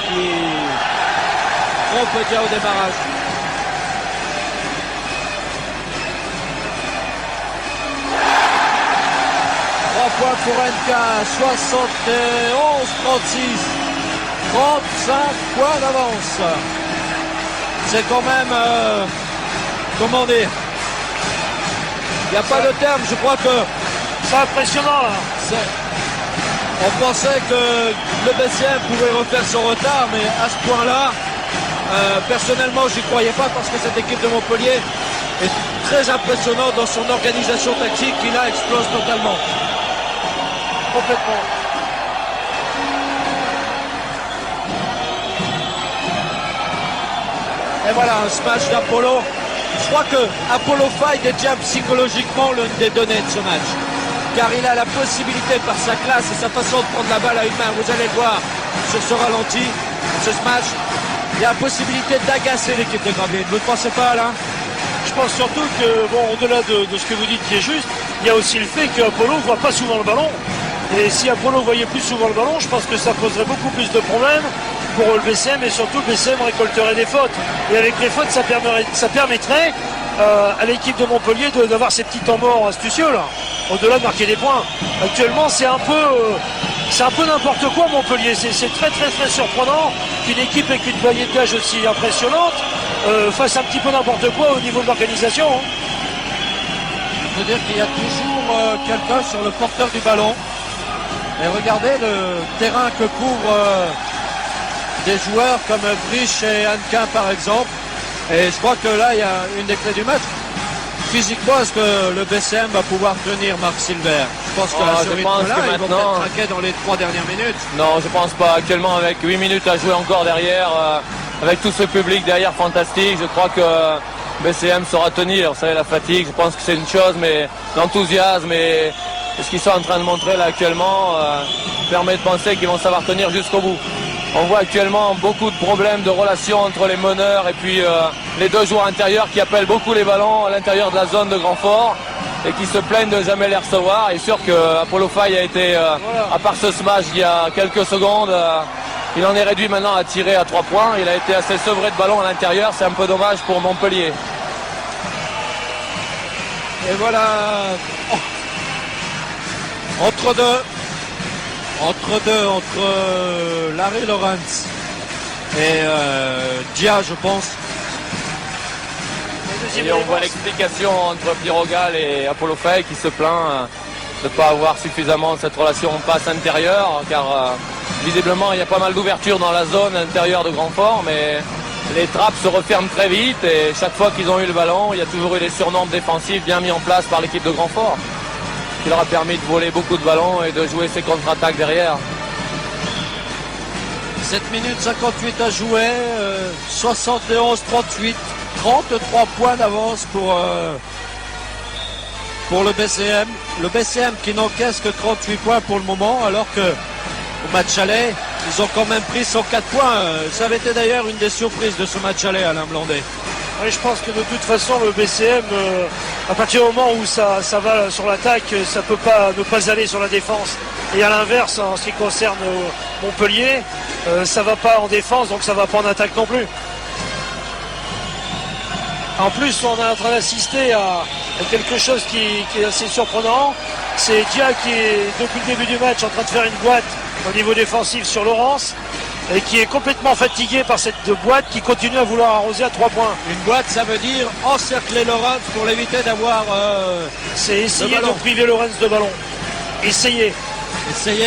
qui trompe déjà au démarrage. Points pour NK, 71-36, 35 points d'avance. C'est quand même, comment dire, il n'y a pas de terme. Je crois que C'est impressionnant là. On pensait que le BCM pouvait refaire son retard, mais à ce point-là, personnellement, j'y croyais pas parce que cette équipe de Montpellier est très impressionnante dans son organisation tactique qui là explose totalement. Complètement. Et voilà, un smash d'Apollo. Je crois que Apollo Faye détient psychologiquement l'une des données de ce match. Car il a la possibilité, par sa classe et sa façon de prendre la balle à une main, vous allez le voir sur ce ralenti, ce smash, il a la possibilité d'agacer l'équipe de Gravelines. Vous ne pensez pas, Alain? Je pense surtout que, bon, au-delà de ce que vous dites qui est juste, il y a aussi le fait qu'Apollo ne voit pas souvent le ballon. Et si Apollo voyait plus souvent le ballon, je pense que ça poserait beaucoup plus de problèmes pour le BCM et surtout le BCM récolterait des fautes. Et avec les fautes, ça permettrait à l'équipe de Montpellier d'avoir ces petits temps morts astucieux là, au-delà de marquer des points. Actuellement, c'est un peu n'importe quoi Montpellier. C'est très très très surprenant qu'une équipe avec une moyenne d'âge aussi impressionnante fasse un petit peu n'importe quoi au niveau de l'organisation. Hein. Je veux dire qu'il y a toujours quelqu'un sur le porteur du ballon. Et regardez le terrain que couvrent des joueurs comme Brich et Hannequin par exemple. Et je crois que là, il y a une des clés du match. Physiquement, est-ce que le BCM va pouvoir tenir Marc Silver? Je pense que ce rythme-là, ils vont peut-être craquer dans les 3 dernières minutes. Non, je pense pas. Actuellement, avec 8 minutes à jouer encore derrière, avec tout ce public derrière fantastique, je crois que BCM saura tenir. Vous savez, la fatigue, je pense que c'est une chose, mais l'enthousiasme et ce qu'ils sont en train de montrer là actuellement permet de penser qu'ils vont savoir tenir jusqu'au bout. On voit actuellement beaucoup de problèmes de relations entre les meneurs et puis les deux joueurs intérieurs qui appellent beaucoup les ballons à l'intérieur de la zone de grand fort et qui se plaignent de jamais les recevoir. Et sûr que Apollo Faye a été, à part ce smash il y a quelques secondes, il en est réduit maintenant à tirer à 3 points. Il a été assez sevré de ballon à l'intérieur, c'est un peu dommage pour Montpellier. Et voilà, entre Larry Lawrence et Dia, je pense. Et on voit l'explication entre Pirogal et Apollo Faye qui se plaint de ne pas avoir suffisamment cette relation en passe intérieure, car visiblement il y a pas mal d'ouverture dans la zone intérieure de Grandfort, mais les trappes se referment très vite et chaque fois qu'ils ont eu le ballon, il y a toujours eu des surnombres défensifs bien mis en place par l'équipe de Grandfort, qui leur a permis de voler beaucoup de ballons et de jouer ses contre-attaques derrière. 7 minutes 58 à jouer, 71-38, 33 points d'avance pour le BCM. Le BCM qui n'encaisse que 38 points pour le moment, alors que au match aller, ils ont quand même pris 104 points. Ça avait été d'ailleurs une des surprises de ce match aller, Alain Blandet. Oui, je pense que de toute façon, le BCM, à partir du moment où ça va sur l'attaque, ça ne peut pas ne pas aller sur la défense. Et à l'inverse, en ce qui concerne Montpellier, ça ne va pas en défense, donc ça ne va pas en attaque non plus. En plus, on est en train d'assister à quelque chose qui est assez surprenant. C'est Dia qui est, depuis le début du match, en train de faire une boîte au niveau défensif sur Laurence et qui est complètement fatigué par cette boîte qui continue à vouloir arroser à 3 points. Une boîte, ça veut dire encercler Lawrence pour l'éviter d'avoir... c'est essayer de priver Lawrence de ballon. Essayez,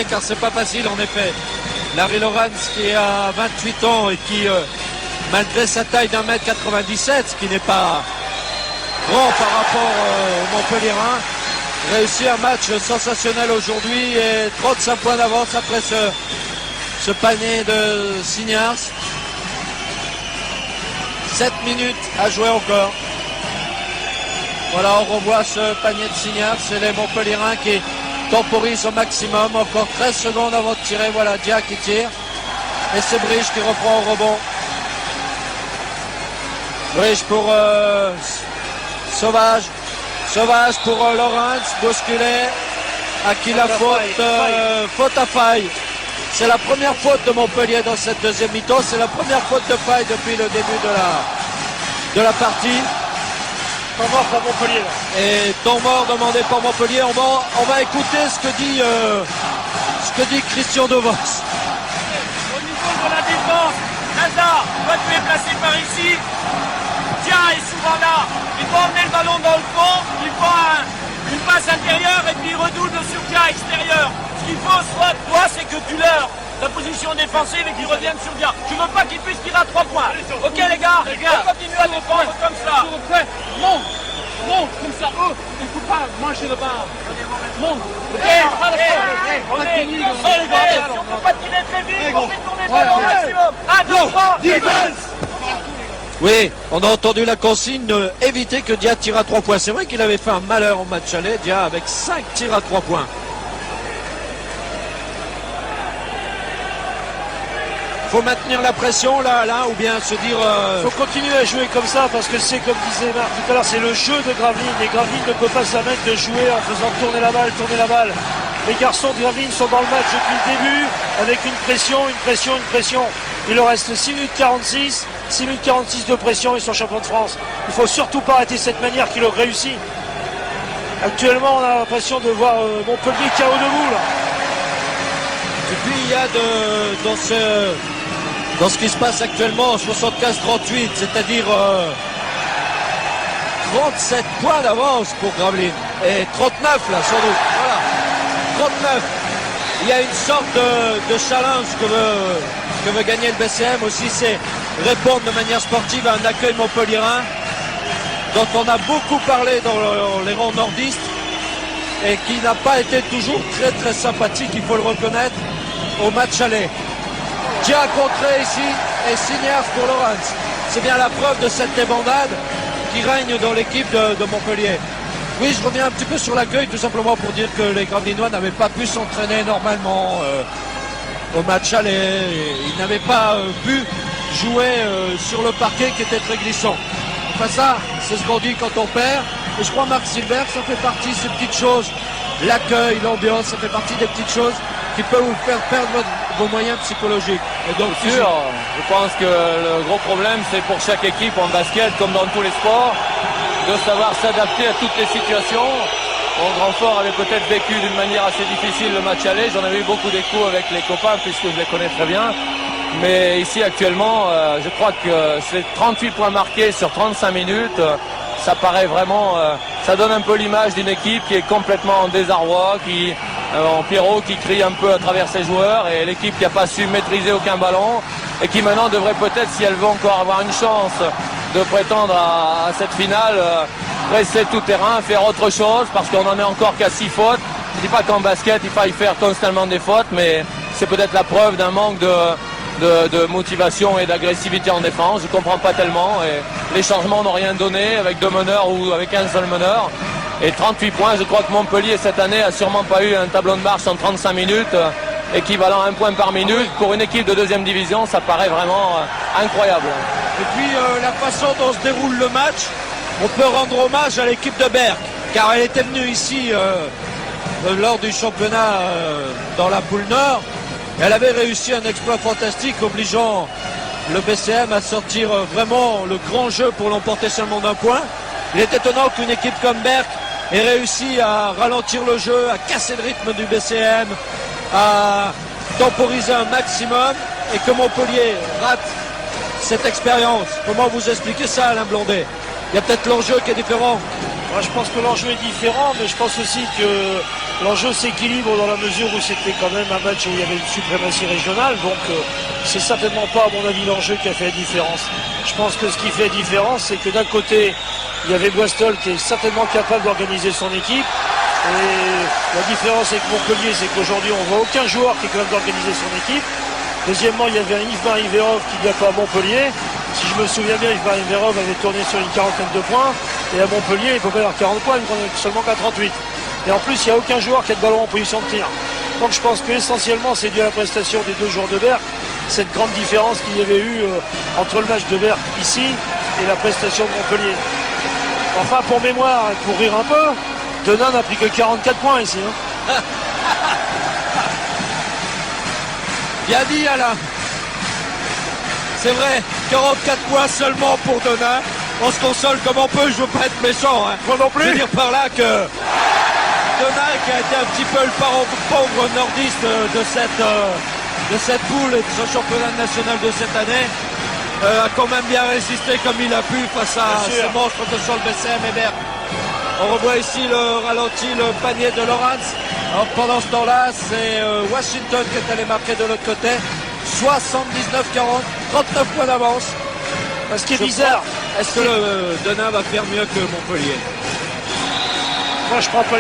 car c'est pas facile en effet. Larry Lawrence qui a 28 ans et qui, malgré sa taille d'1m97, ce qui n'est pas grand par rapport au Montpellierin, réussit un match sensationnel aujourd'hui et 35 points d'avance après ce panier de Signars. 7 minutes à jouer encore. Voilà, on revoit ce panier de Signars. C'est les Montpellierins qui temporisent au maximum. Encore 13 secondes avant de tirer. Voilà, Dia qui tire. Et c'est Brich qui reprend au rebond. Brich pour Sauvage. Sauvage pour Lawrence. Bousculé. À qui la faute? Faute à Faye. C'est la première faute de Montpellier dans cette deuxième mi-temps. C'est la première faute de Faye depuis le début de la partie. Temps mort pour Montpellier. Là. Et temps mort demandé par Montpellier. On va écouter ce que dit Christian Devos. Au niveau de la défense, Lazare, toi tu es placé par ici. Dia est souvent là. Il faut emmener le ballon dans le fond. Il faut une passe intérieure et puis il redouble soit toi, c'est que tu leur la position défensive et qu'ils reviennent sur bien. Je veux pas qu'ils puissent tirer à 3 points. Ok les gars, on continue à défendre comme ça. Monte, comme ça, eux, il ne faut pas manger le bar. Monte. On est si on ne peut pas tirer très vite, on fait tourner le ballon au maximum. 1, 2, 3, Oui, on a entendu la consigne éviter que Dia tire à 3 points. C'est vrai qu'il avait fait un malheur au match aller, Dia, avec 5 tirs à 3 points. Faut maintenir la pression là, ou bien se dire... Il faut continuer à jouer comme ça parce que c'est comme disait Marc tout à l'heure, c'est le jeu de Gravelines et Gravelines ne peut pas se permettre de jouer en faisant tourner la balle. Les garçons de Gravelines sont dans le match depuis le début avec une pression. Il leur reste 6 minutes 46 de pression, ils sont champions de France. Il faut surtout pas arrêter cette manière qu'ils ont réussi. Actuellement on a l'impression de voir Montpellier KO debout là. Et puis il y a dans ce qui se passe actuellement, 75-38, c'est-à-dire 37 points d'avance pour Gravelines. Et 39 là, sans doute. Voilà. 39. Il y a une sorte de challenge que veut gagner le BCM aussi, c'est répondre de manière sportive à un accueil montpelliérain dont on a beaucoup parlé dans les rangs nordistes et qui n'a pas été toujours très très sympathique, il faut le reconnaître, au match aller. Dia contré ici et Signières pour Laurens. C'est bien la preuve de cette débandade qui règne dans l'équipe de Montpellier. Oui, je reviens un petit peu sur l'accueil, tout simplement pour dire que les Gravelinois n'avaient pas pu s'entraîner normalement au match aller. Ils n'avaient pas pu jouer sur le parquet qui était très glissant. Enfin ça, c'est ce qu'on dit quand on perd. Et je crois Marc Silver, ça fait partie de ces petites choses. L'accueil, l'ambiance, ça fait partie des petites choses qui peuvent vous faire perdre vos moyens psychologiques. Et donc, Bien sûr, je pense que le gros problème, c'est pour chaque équipe en basket, comme dans tous les sports, de savoir s'adapter à toutes les situations. Grandfort avait peut-être vécu d'une manière assez difficile le match aller. J'en avais eu beaucoup d'échos avec les copains, puisque je les connais très bien. Mais ici, actuellement, je crois que c'est 38 points marqués sur 35 minutes. Ça paraît vraiment... ça donne un peu l'image d'une équipe qui est complètement en désarroi, en Pierrot qui crie un peu à travers ses joueurs, et l'équipe qui n'a pas su maîtriser aucun ballon et qui maintenant devrait peut-être, si elle veut encore avoir une chance de prétendre à cette finale, presser tout terrain, faire autre chose, parce qu'on en est encore qu'à 6 fautes. Je ne dis pas qu'en basket il faille faire constamment des fautes, mais c'est peut-être la preuve d'un manque de motivation et d'agressivité en défense. Je ne comprends pas tellement, et les changements n'ont rien donné avec 2 meneurs ou avec un seul meneur. Et 38 points, je crois que Montpellier cette année a sûrement pas eu un tableau de marche en 35 minutes, équivalent à 1 point par minute. Pour une équipe de 2e division, ça paraît vraiment incroyable. Et puis la façon dont se déroule le match, on peut rendre hommage à l'équipe de Berck, car elle était venue ici lors du championnat dans la poule Nord. Elle avait réussi un exploit fantastique, obligeant le BCM à sortir vraiment le grand jeu pour l'emporter seulement d'1 point. Il est étonnant qu'une équipe comme Berck ait réussi à ralentir le jeu, à casser le rythme du BCM, à temporiser un maximum, et que Montpellier rate cette expérience. Comment vous expliquez ça, Alain Blondet? Il y a peut-être l'enjeu qui est différent. Moi, je pense que l'enjeu est différent, mais je pense aussi que l'enjeu s'équilibre dans la mesure où c'était quand même un match où il y avait une suprématie régionale. Donc, c'est certainement pas, à mon avis, l'enjeu qui a fait la différence. Je pense que ce qui fait la différence, c'est que d'un côté, il y avait Boistol qui est certainement capable d'organiser son équipe. Et la différence avec Montpellier, c'est qu'aujourd'hui, on voit aucun joueur qui est capable d'organiser son équipe. Deuxièmement, il y avait un Yves-Marie Vérov qui ne vient pas à Montpellier. Si je me souviens bien, Yves-Marie Vérov avait tourné sur une quarantaine de points. Et à Montpellier, il ne peut pas y avoir 40 points, il ne peut seulement qu'à 38. Et en plus, il n'y a aucun joueur qui a de ballon en position de tir. Donc je pense qu'essentiellement, c'est dû à la prestation des 2 joueurs de Berck. Cette grande différence qu'il y avait eu entre le match de Berck ici et la prestation de Montpellier. Enfin, pour mémoire, pour rire un peu, Denain n'a pris que 44 points ici. Bien dit, Alain. C'est vrai, 44 points seulement pour Denain. On se console comme on peut, je veux pas être méchant. Moi non plus. Je veux dire par là que Denain, qui a été un petit peu le parent pauvre nordiste de cette poule et de ce championnat national de cette année, a quand même bien résisté comme il a pu face à ce monstre que sont le BCM et Berck. On revoit ici le ralenti, le panier de Laurens. Alors, pendant ce temps-là, c'est Washington qui est allé marquer de l'autre côté. 79-40, 39 points d'avance. Ce qui est bizarre, Est-ce que le Denain va faire mieux que Montpellier? moi je prends pas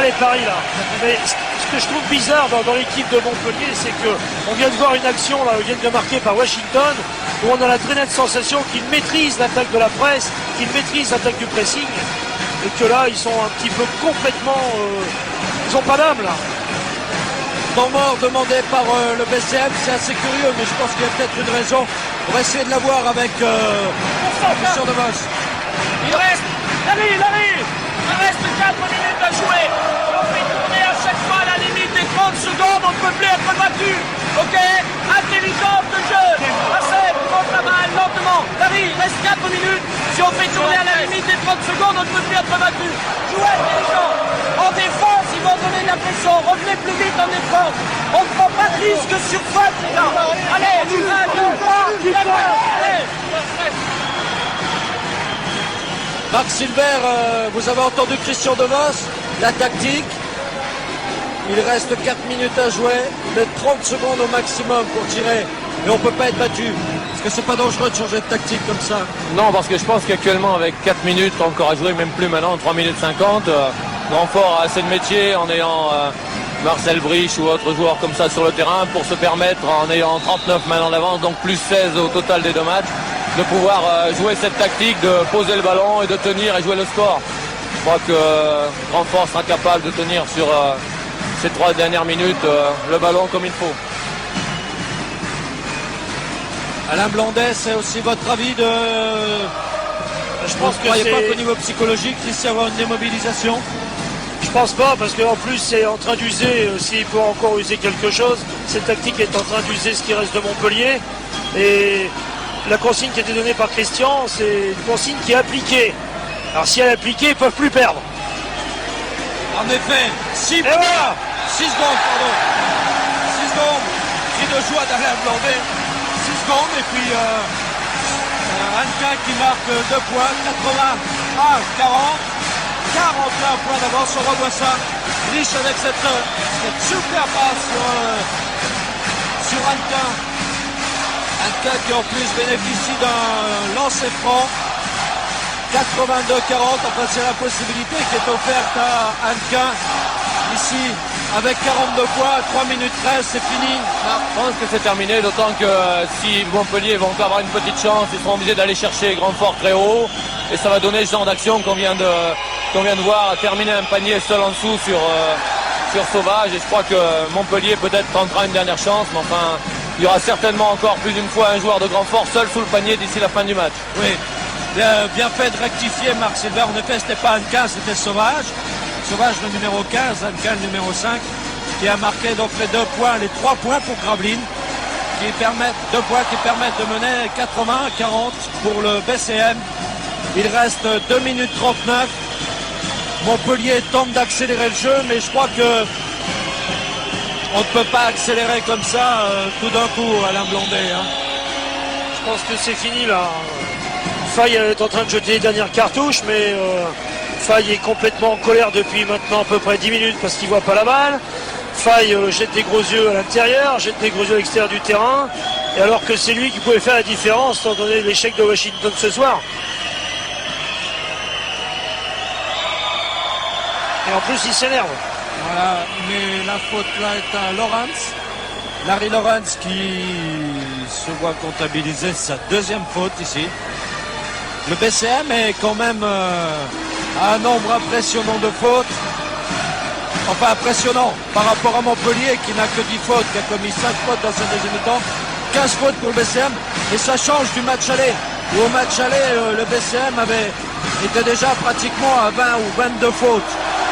les paris là. Mais ce que je trouve bizarre dans l'équipe de Montpellier, c'est que on vient de voir une action là, on vient de marquer par Washington, où on a la très nette sensation qu'ils maîtrisent l'attaque de la presse, qu'ils maîtrisent l'attaque du pressing, et que là ils sont un petit peu complètement, ils ont pas d'âme là. Temps mort demandé par le BCM, c'est assez curieux, mais je pense qu'il y a peut-être une raison. On va essayer de la voir avec Christian De Vos. Il reste, il reste 4 minutes à jouer. Si on fait tourner à chaque fois à la limite des 30 secondes, on ne peut plus être battu. Ok, intelligence de jeu. Marcel, monte la balle lentement. Larry, il reste 4 minutes. Si on fait tourner à la limite des 30 secondes, on ne peut plus être battu. Jouez intelligent. En défense, ils vont donner de la pression. Revenez plus vite en défense. On ne prend pas de risque sur faute, les gars. Allez, 1, 2, 3, allez. Marc Silver, vous avez entendu Christian De Vos, la tactique. Il reste 4 minutes à jouer, mais 30 secondes au maximum pour tirer. Et on ne peut pas être battu. Est-ce que c'est pas dangereux de changer de tactique comme ça? Non, parce que je pense qu'actuellement, avec 4 minutes encore à jouer, même plus maintenant, 3 minutes 50, Grandfort a assez de métier en ayant Marcel Brich ou autres joueurs comme ça sur le terrain pour se permettre, en ayant 39 maintenant d'avance, donc plus 16 au total des 2 matchs, de pouvoir jouer cette tactique, de poser le ballon et de tenir et jouer le score. Je crois que Grandfort sera capable de tenir sur ces 3 dernières minutes le ballon comme il faut. Alain Blandet, c'est aussi votre avis de... Je pense Vous ne croyez que pas c'est... qu'au niveau psychologique, il risque d'y avoir une démobilisation? Je pense pas, parce qu'en plus c'est en train d'user, s'il faut encore user quelque chose, cette tactique est en train d'user ce qui reste de Montpellier. Et la consigne qui a été donnée par Christian, c'est une consigne qui est appliquée. Alors si elle est appliquée, ils ne peuvent plus perdre. En effet, 6 voilà. points, 6 secondes, pardon. 6 secondes, qui de joie d'Alain Blandet. 6 secondes, et puis Anka qui marque 2 points, 80 à 40. 41 points d'avance, on revoit ça. Riche avec cette super passe sur Anka. Anka qui en plus bénéficie d'un lancer franc. 82-40, enfin c'est la possibilité qui est offerte à Anka. Ici, avec 42 points, 3 minutes 13, c'est fini. Non, je pense que c'est terminé, d'autant que si Montpellier va encore avoir une petite chance, ils seront obligés d'aller chercher Grandfort très haut. Et ça va donner ce genre d'action qu'on vient de voir terminer un panier seul en dessous sur Sauvage. Et je crois que Montpellier peut-être tentera une dernière chance, mais enfin, il y aura certainement encore plus d'une fois un joueur de Grandfort seul sous le panier d'ici la fin du match. Oui, bien fait de rectifier Marc Silver. En effet, c'était pas Anka, c'était Sauvage. Sauvage le numéro 15, Anka le numéro 5, qui a marqué donc les 2 points, les 3 points pour Gravelines, qui permettent 2 points qui permettent de mener 80-40 pour le BCM. Il reste 2 minutes 39. Montpellier tente d'accélérer le jeu, mais je crois que on ne peut pas accélérer comme ça tout d'un coup, Alain Blandet. Hein. Je pense que c'est fini là. Faye est en train de jeter les dernières cartouches, mais Faye est complètement en colère depuis maintenant à peu près 10 minutes parce qu'il ne voit pas la balle. Faye jette des gros yeux à l'intérieur, jette des gros yeux à l'extérieur du terrain, et alors que c'est lui qui pouvait faire la différence étant donné l'échec de Washington ce soir. Et en plus il s'énerve. Voilà, mais la faute là est à Lawrence. Larry Lawrence qui se voit comptabiliser sa 2e faute ici. Le BCM est quand même à un nombre impressionnant de fautes. Enfin impressionnant par rapport à Montpellier qui n'a que 10 fautes, qui a commis 5 fautes dans sa deuxième mi-temps. 15 fautes pour le BCM. Et ça change du match aller. Où au match aller, le BCM était déjà pratiquement à 20 ou 22 fautes.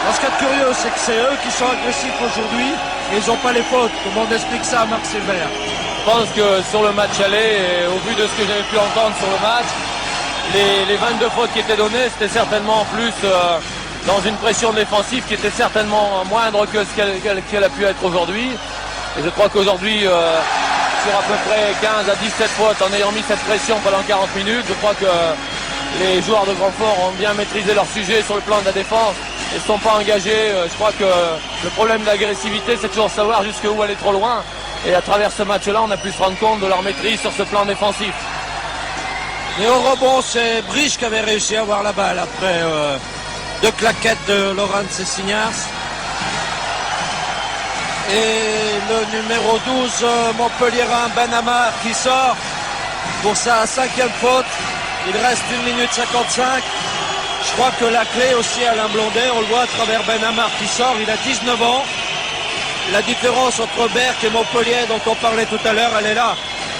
Alors, ce qui est curieux, c'est que c'est eux qui sont agressifs aujourd'hui et ils n'ont pas les fautes. Comment on explique ça à Marc Silver? Je pense que sur le match aller, et au vu de ce que j'avais pu entendre sur le match, les 22 fautes qui étaient données, c'était certainement plus dans une pression défensive qui était certainement moindre que ce qu'elle a pu être aujourd'hui. Et je crois qu'aujourd'hui, sur à peu près 15 à 17 fautes, en ayant mis cette pression pendant 40 minutes, je crois que les joueurs de Grandfort ont bien maîtrisé leur sujet sur le plan de la défense. et ne sont pas engagés. Je crois que le problème de l'agressivité, c'est toujours savoir jusqu'où aller trop loin. Et à travers ce match-là, on a pu se rendre compte de leur maîtrise sur ce plan défensif. Et au rebond, c'est Briche qui avait réussi à avoir la balle après deux claquettes de Laurence Signars. Et le numéro 12, Montpellierin Ben Amar qui sort pour sa 5e faute. Il reste 1 minute 55. Je crois que la clé aussi Alain Blondet, on le voit à travers Ben Amar qui sort, il a 19 ans. La différence entre Berck et Montpellier dont on parlait tout à l'heure, elle est là.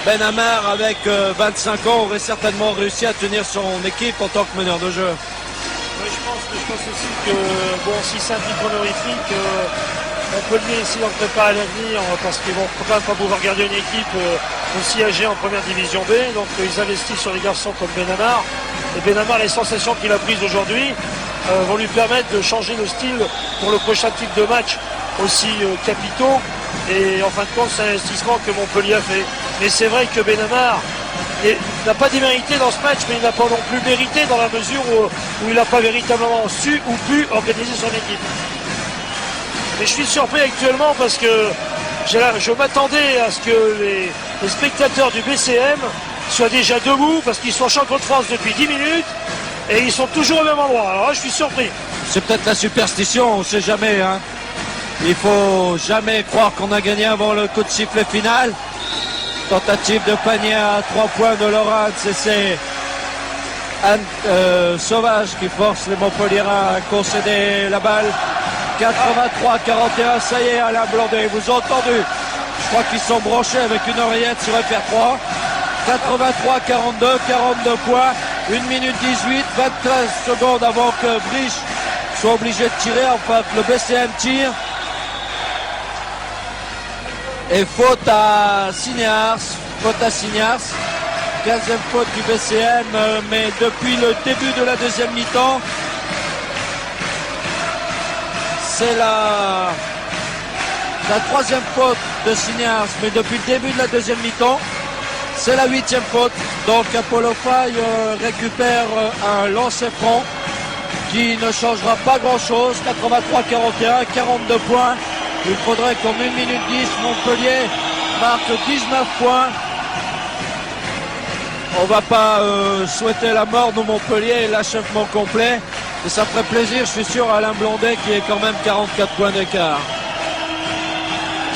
Ben Amar avec 25 ans aurait certainement réussi à tenir son équipe en tant que meneur de jeu. Oui, je pense aussi que bon, si c'est un titre honorifique, Montpellier essaie d'en préparer à l'avenir parce qu'ils vont quand même pas pouvoir garder une équipe aussi âgée en première division B. Donc ils investissent sur des garçons comme Ben Amar. Et Ben Amar, les sensations qu'il a prises aujourd'hui vont lui permettre de changer de style pour le prochain type de match aussi capitaux. Et en fin de compte, c'est un investissement que Montpellier a fait. Mais c'est vrai que Ben Amar n'a pas démérité dans ce match, mais il n'a pas non plus mérité dans la mesure où il n'a pas véritablement su ou pu organiser son équipe. Mais je suis surpris actuellement parce que je m'attendais à ce que les spectateurs du BCM soient déjà debout parce qu'ils sont champions de France depuis 10 minutes et ils sont toujours au même endroit. Alors là, je suis surpris. C'est peut-être la superstition, on ne sait jamais. Hein. Il faut jamais croire qu'on a gagné avant le coup de sifflet final. Tentative de panier à 3 points de Laurence et c'est Anne Sauvage qui force les Montpellierins à concéder la balle. 83-41, ça y est, Alain Blondet, vous avez entendu. Je crois qu'ils sont branchés avec une oreillette sur FR3. 83-42, 42 points, 1 minute 18, 23 secondes avant que Briche soit obligé de tirer, enfin que le BCM tire. Et faute à Signars, 15e faute du BCM, mais depuis le début de la deuxième mi-temps, c'est la 3e faute de Signars, mais depuis le début de la deuxième mi-temps, c'est la 8e faute. Donc Apollo Faye récupère un lancer franc qui ne changera pas grand-chose. 83-41, 42 points. Il faudrait qu'en 1 minute 10, Montpellier marque 19 points. On va pas souhaiter la mort de Montpellier et l'achèvement complet. Et ça ferait plaisir, je suis sûr, à Alain Blondet qui est quand même 44 points d'écart.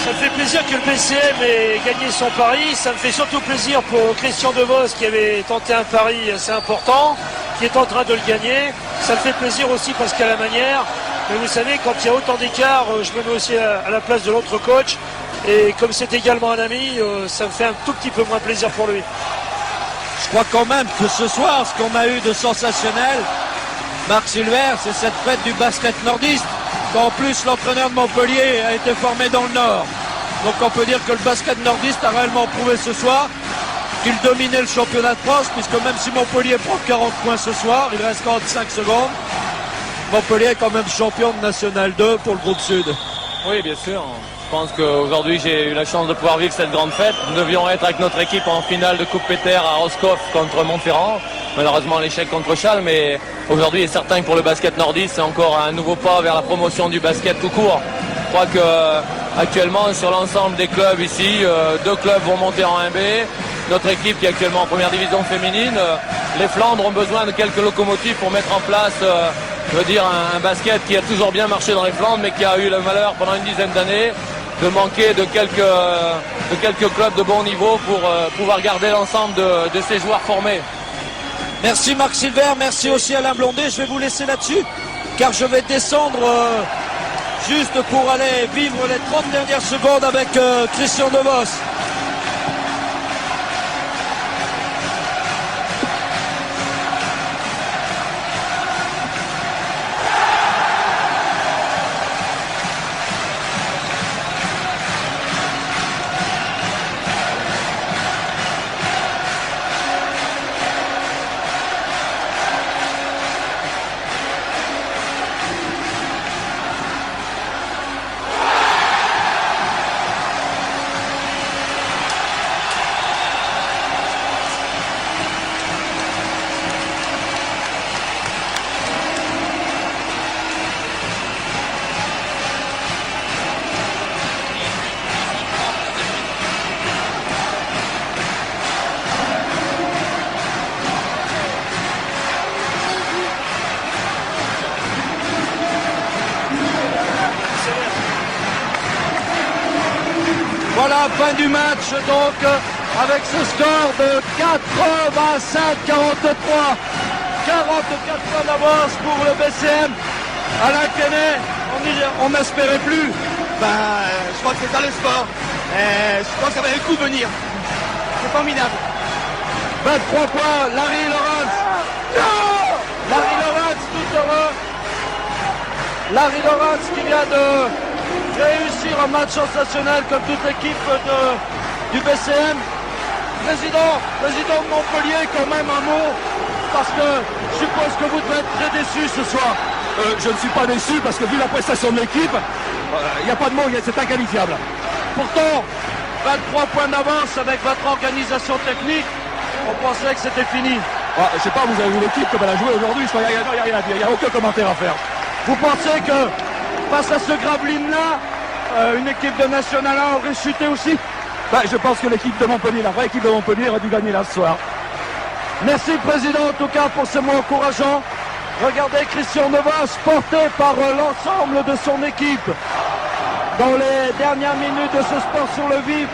Ça me fait plaisir que le BCM ait gagné son pari. Ça me fait surtout plaisir pour Christian Devos qui avait tenté un pari assez important, qui est en train de le gagner. Ça me fait plaisir aussi parce qu'à la manière, mais vous savez, quand il y a autant d'écart, je me mets aussi à la place de l'autre coach. Et comme c'est également un ami, ça me fait un tout petit peu moins plaisir pour lui. Je crois quand même que ce soir, ce qu'on a eu de sensationnel, Marc Silver, c'est cette fête du basket nordiste. En plus, l'entraîneur de Montpellier a été formé dans le Nord. Donc on peut dire que le basket nordiste a réellement prouvé ce soir qu'il dominait le championnat de France, puisque même si Montpellier prend 40 points ce soir, il reste 45 secondes. Montpellier est quand même champion de National 2 pour le groupe Sud. Oui, bien sûr. Je pense qu'aujourd'hui, j'ai eu la chance de pouvoir vivre cette grande fête. Nous devions être avec notre équipe en finale de Coupe Péter à Roscoff contre Montferrand. Malheureusement, l'échec contre Châles, mais aujourd'hui, il est certain que pour le basket nordiste, c'est encore un nouveau pas vers la promotion du basket tout court. Je crois que actuellement, sur l'ensemble des clubs ici, 2 clubs vont monter en 1B. Notre équipe qui est actuellement en première division féminine, les Flandres ont besoin de quelques locomotives pour mettre en place, un basket qui a toujours bien marché dans les Flandres, mais qui a eu le malheur pendant une dizaine d'années de manquer de quelques clubs de bon niveau pour pouvoir garder l'ensemble de ces joueurs formés. Merci Marc Silver, merci aussi Alain Blondet. Je vais vous laisser là-dessus, car je vais descendre juste pour aller vivre les 30 dernières secondes avec Christian Devos. Voilà, fin du match donc avec ce score de 85-43. 44 points d'avance pour le BCM. Alain Quenet, on n'espérait plus. Je crois que c'est ça le sport. Je crois que ça va le coup venir. C'est formidable. 23 points, Larry Lawrence. Larry Lawrence, tout heureux. Larry Lawrence qui vient de réussir un match sensationnel comme toute l'équipe du BCM. Président de Montpellier, quand même un mot, parce que je suppose que vous devez être très déçus ce soir. Je ne suis pas déçu parce que vu la prestation de l'équipe, il n'y a pas de mots, c'est inqualifiable. Pourtant, 23 points d'avance avec votre organisation technique, on pensait que c'était fini. Je sais pas, vous avez vu l'équipe comme elle a joué aujourd'hui, il n'y a rien à dire, il n'y a aucun commentaire à faire. Vous pensez que face à ce Gravelines-là, une équipe de National 1 aurait chuté aussi? Je pense que l'équipe de Montpellier, la vraie équipe de Montpellier aurait dû gagner là ce soir. Merci Président en tout cas pour ces mots encourageants. Regardez Christian Devos porté par l'ensemble de son équipe. Dans les dernières minutes de ce sport sur le vif,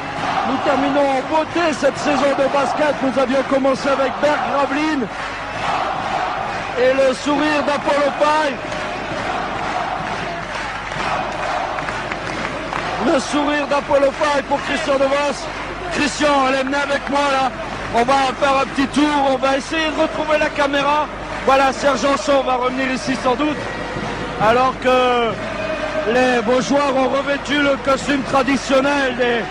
nous terminons en beauté cette saison de basket. Nous avions commencé avec Berg Gravelines et le sourire d'Apollo Paille. Le sourire d'Apollo Paille pour Christian Devos. Christian, allez venez avec moi là. On va faire un petit tour, on va essayer de retrouver la caméra. Voilà, Serge Janson va revenir ici sans doute. Alors que vos joueurs ont revêtu le costume traditionnel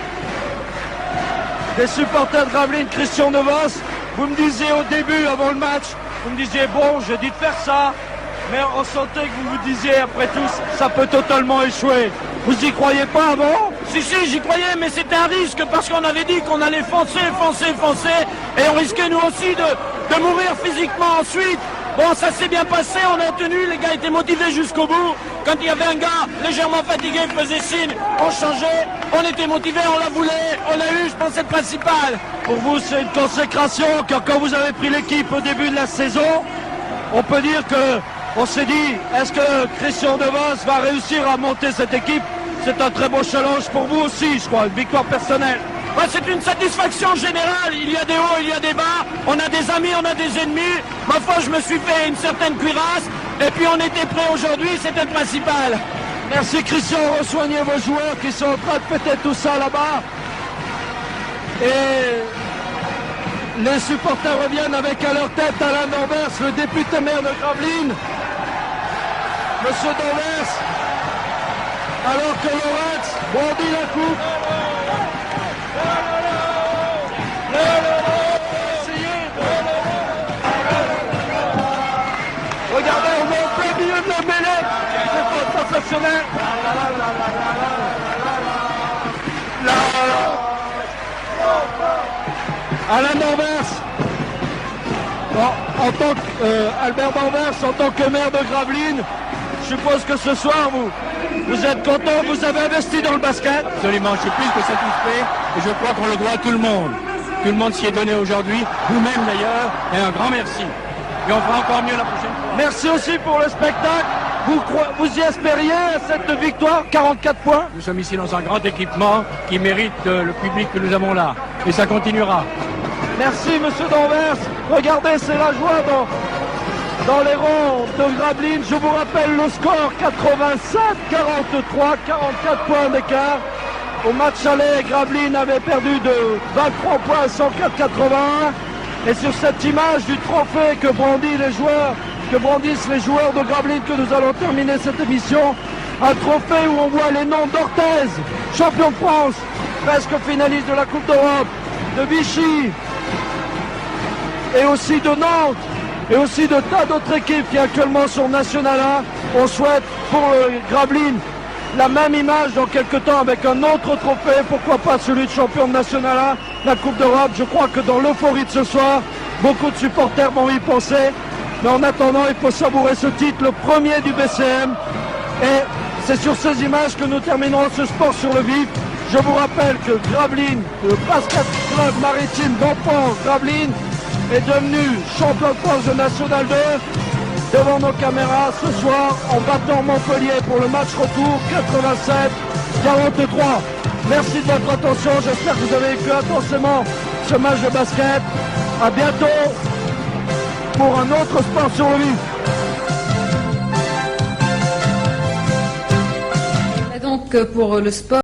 des supporters de Gravelines. Christian Devos, vous me disiez au début, avant le match, vous me disiez bon, j'ai dit de faire ça. Mais on sentait que vous vous disiez après tout, ça peut totalement échouer. Vous y croyez pas avant? Si, j'y croyais, mais c'était un risque parce qu'on avait dit qu'on allait foncer, et on risquait nous aussi de mourir physiquement ensuite. Bon, ça s'est bien passé, on a tenu, les gars étaient motivés jusqu'au bout. Quand il y avait un gars légèrement fatigué, il faisait signe, on changeait, on était motivés, on la voulait, on a eu, je pense, c'est le principal. Pour vous, c'est une consécration, car quand vous avez pris l'équipe au début de la saison, on peut dire que on s'est dit, est-ce que Christian Devos va réussir à monter cette équipe? C'est un très beau challenge pour vous aussi, je crois, une victoire personnelle. Ouais, c'est une satisfaction générale, il y a des hauts, il y a des bas, on a des amis, on a des ennemis. Ma foi, je me suis fait une certaine cuirasse, et puis on était prêts aujourd'hui, c'était le principal. Merci Christian, rejoignez vos joueurs qui sont en train de péter tout ça là-bas. Et les supporters reviennent avec à leur tête Alain Danvers, le député maire de Gravelines. Monsieur Danvers, alors que Lawrence brandit la coupe. Regardez, on est en plein milieu de la mêlée. C'est pas sensationnel. Alain Danvers, en tant que Albert Danvers, en tant que maire de Gravelines, je suppose que ce soir vous êtes content, vous avez investi dans le basket. Absolument, je suis plus que satisfait et je crois qu'on le doit à tout le monde. Tout le monde s'y est donné aujourd'hui, vous-même d'ailleurs, et un grand merci. Et on fera encore mieux la prochaine fois. Merci aussi pour le spectacle. Vous y espériez à cette victoire, 44 points? Nous sommes ici dans un grand équipement qui mérite le public que nous avons là. Et ça continuera. Merci Monsieur Danvers. Regardez, c'est la joie dans les rangs de Gravelines. Je vous rappelle le score 87-43, 44 points d'écart. Au match aller, Gravelines avait perdu de 23 points à 104-81. Et sur cette image du trophée que brandissent les joueurs de Gravelines, que nous allons terminer cette émission, un trophée où on voit les noms d'Orthez, champion de France, presque finaliste de la Coupe d'Europe, de Vichy, et aussi de Nantes, et aussi de tas d'autres équipes qui actuellement sont National 1. On souhaite pour Gravelines la même image dans quelques temps avec un autre trophée, pourquoi pas celui de champion de National 1, la Coupe d'Europe. Je crois que dans l'euphorie de ce soir, beaucoup de supporters vont y penser. Mais en attendant, il faut savourer ce titre, le premier du BCM. Et c'est sur ces images que nous terminerons ce sport sur le vif. Je vous rappelle que Gravelines, le basket club maritime d'enfants Gravelines, est devenu champion de France de National 2 devant nos caméras ce soir en battant Montpellier pour le match retour 87-43. Merci de votre attention. J'espère que vous avez vécu intensément ce match de basket. À bientôt pour un autre sport sur le vif. Et donc pour le sport.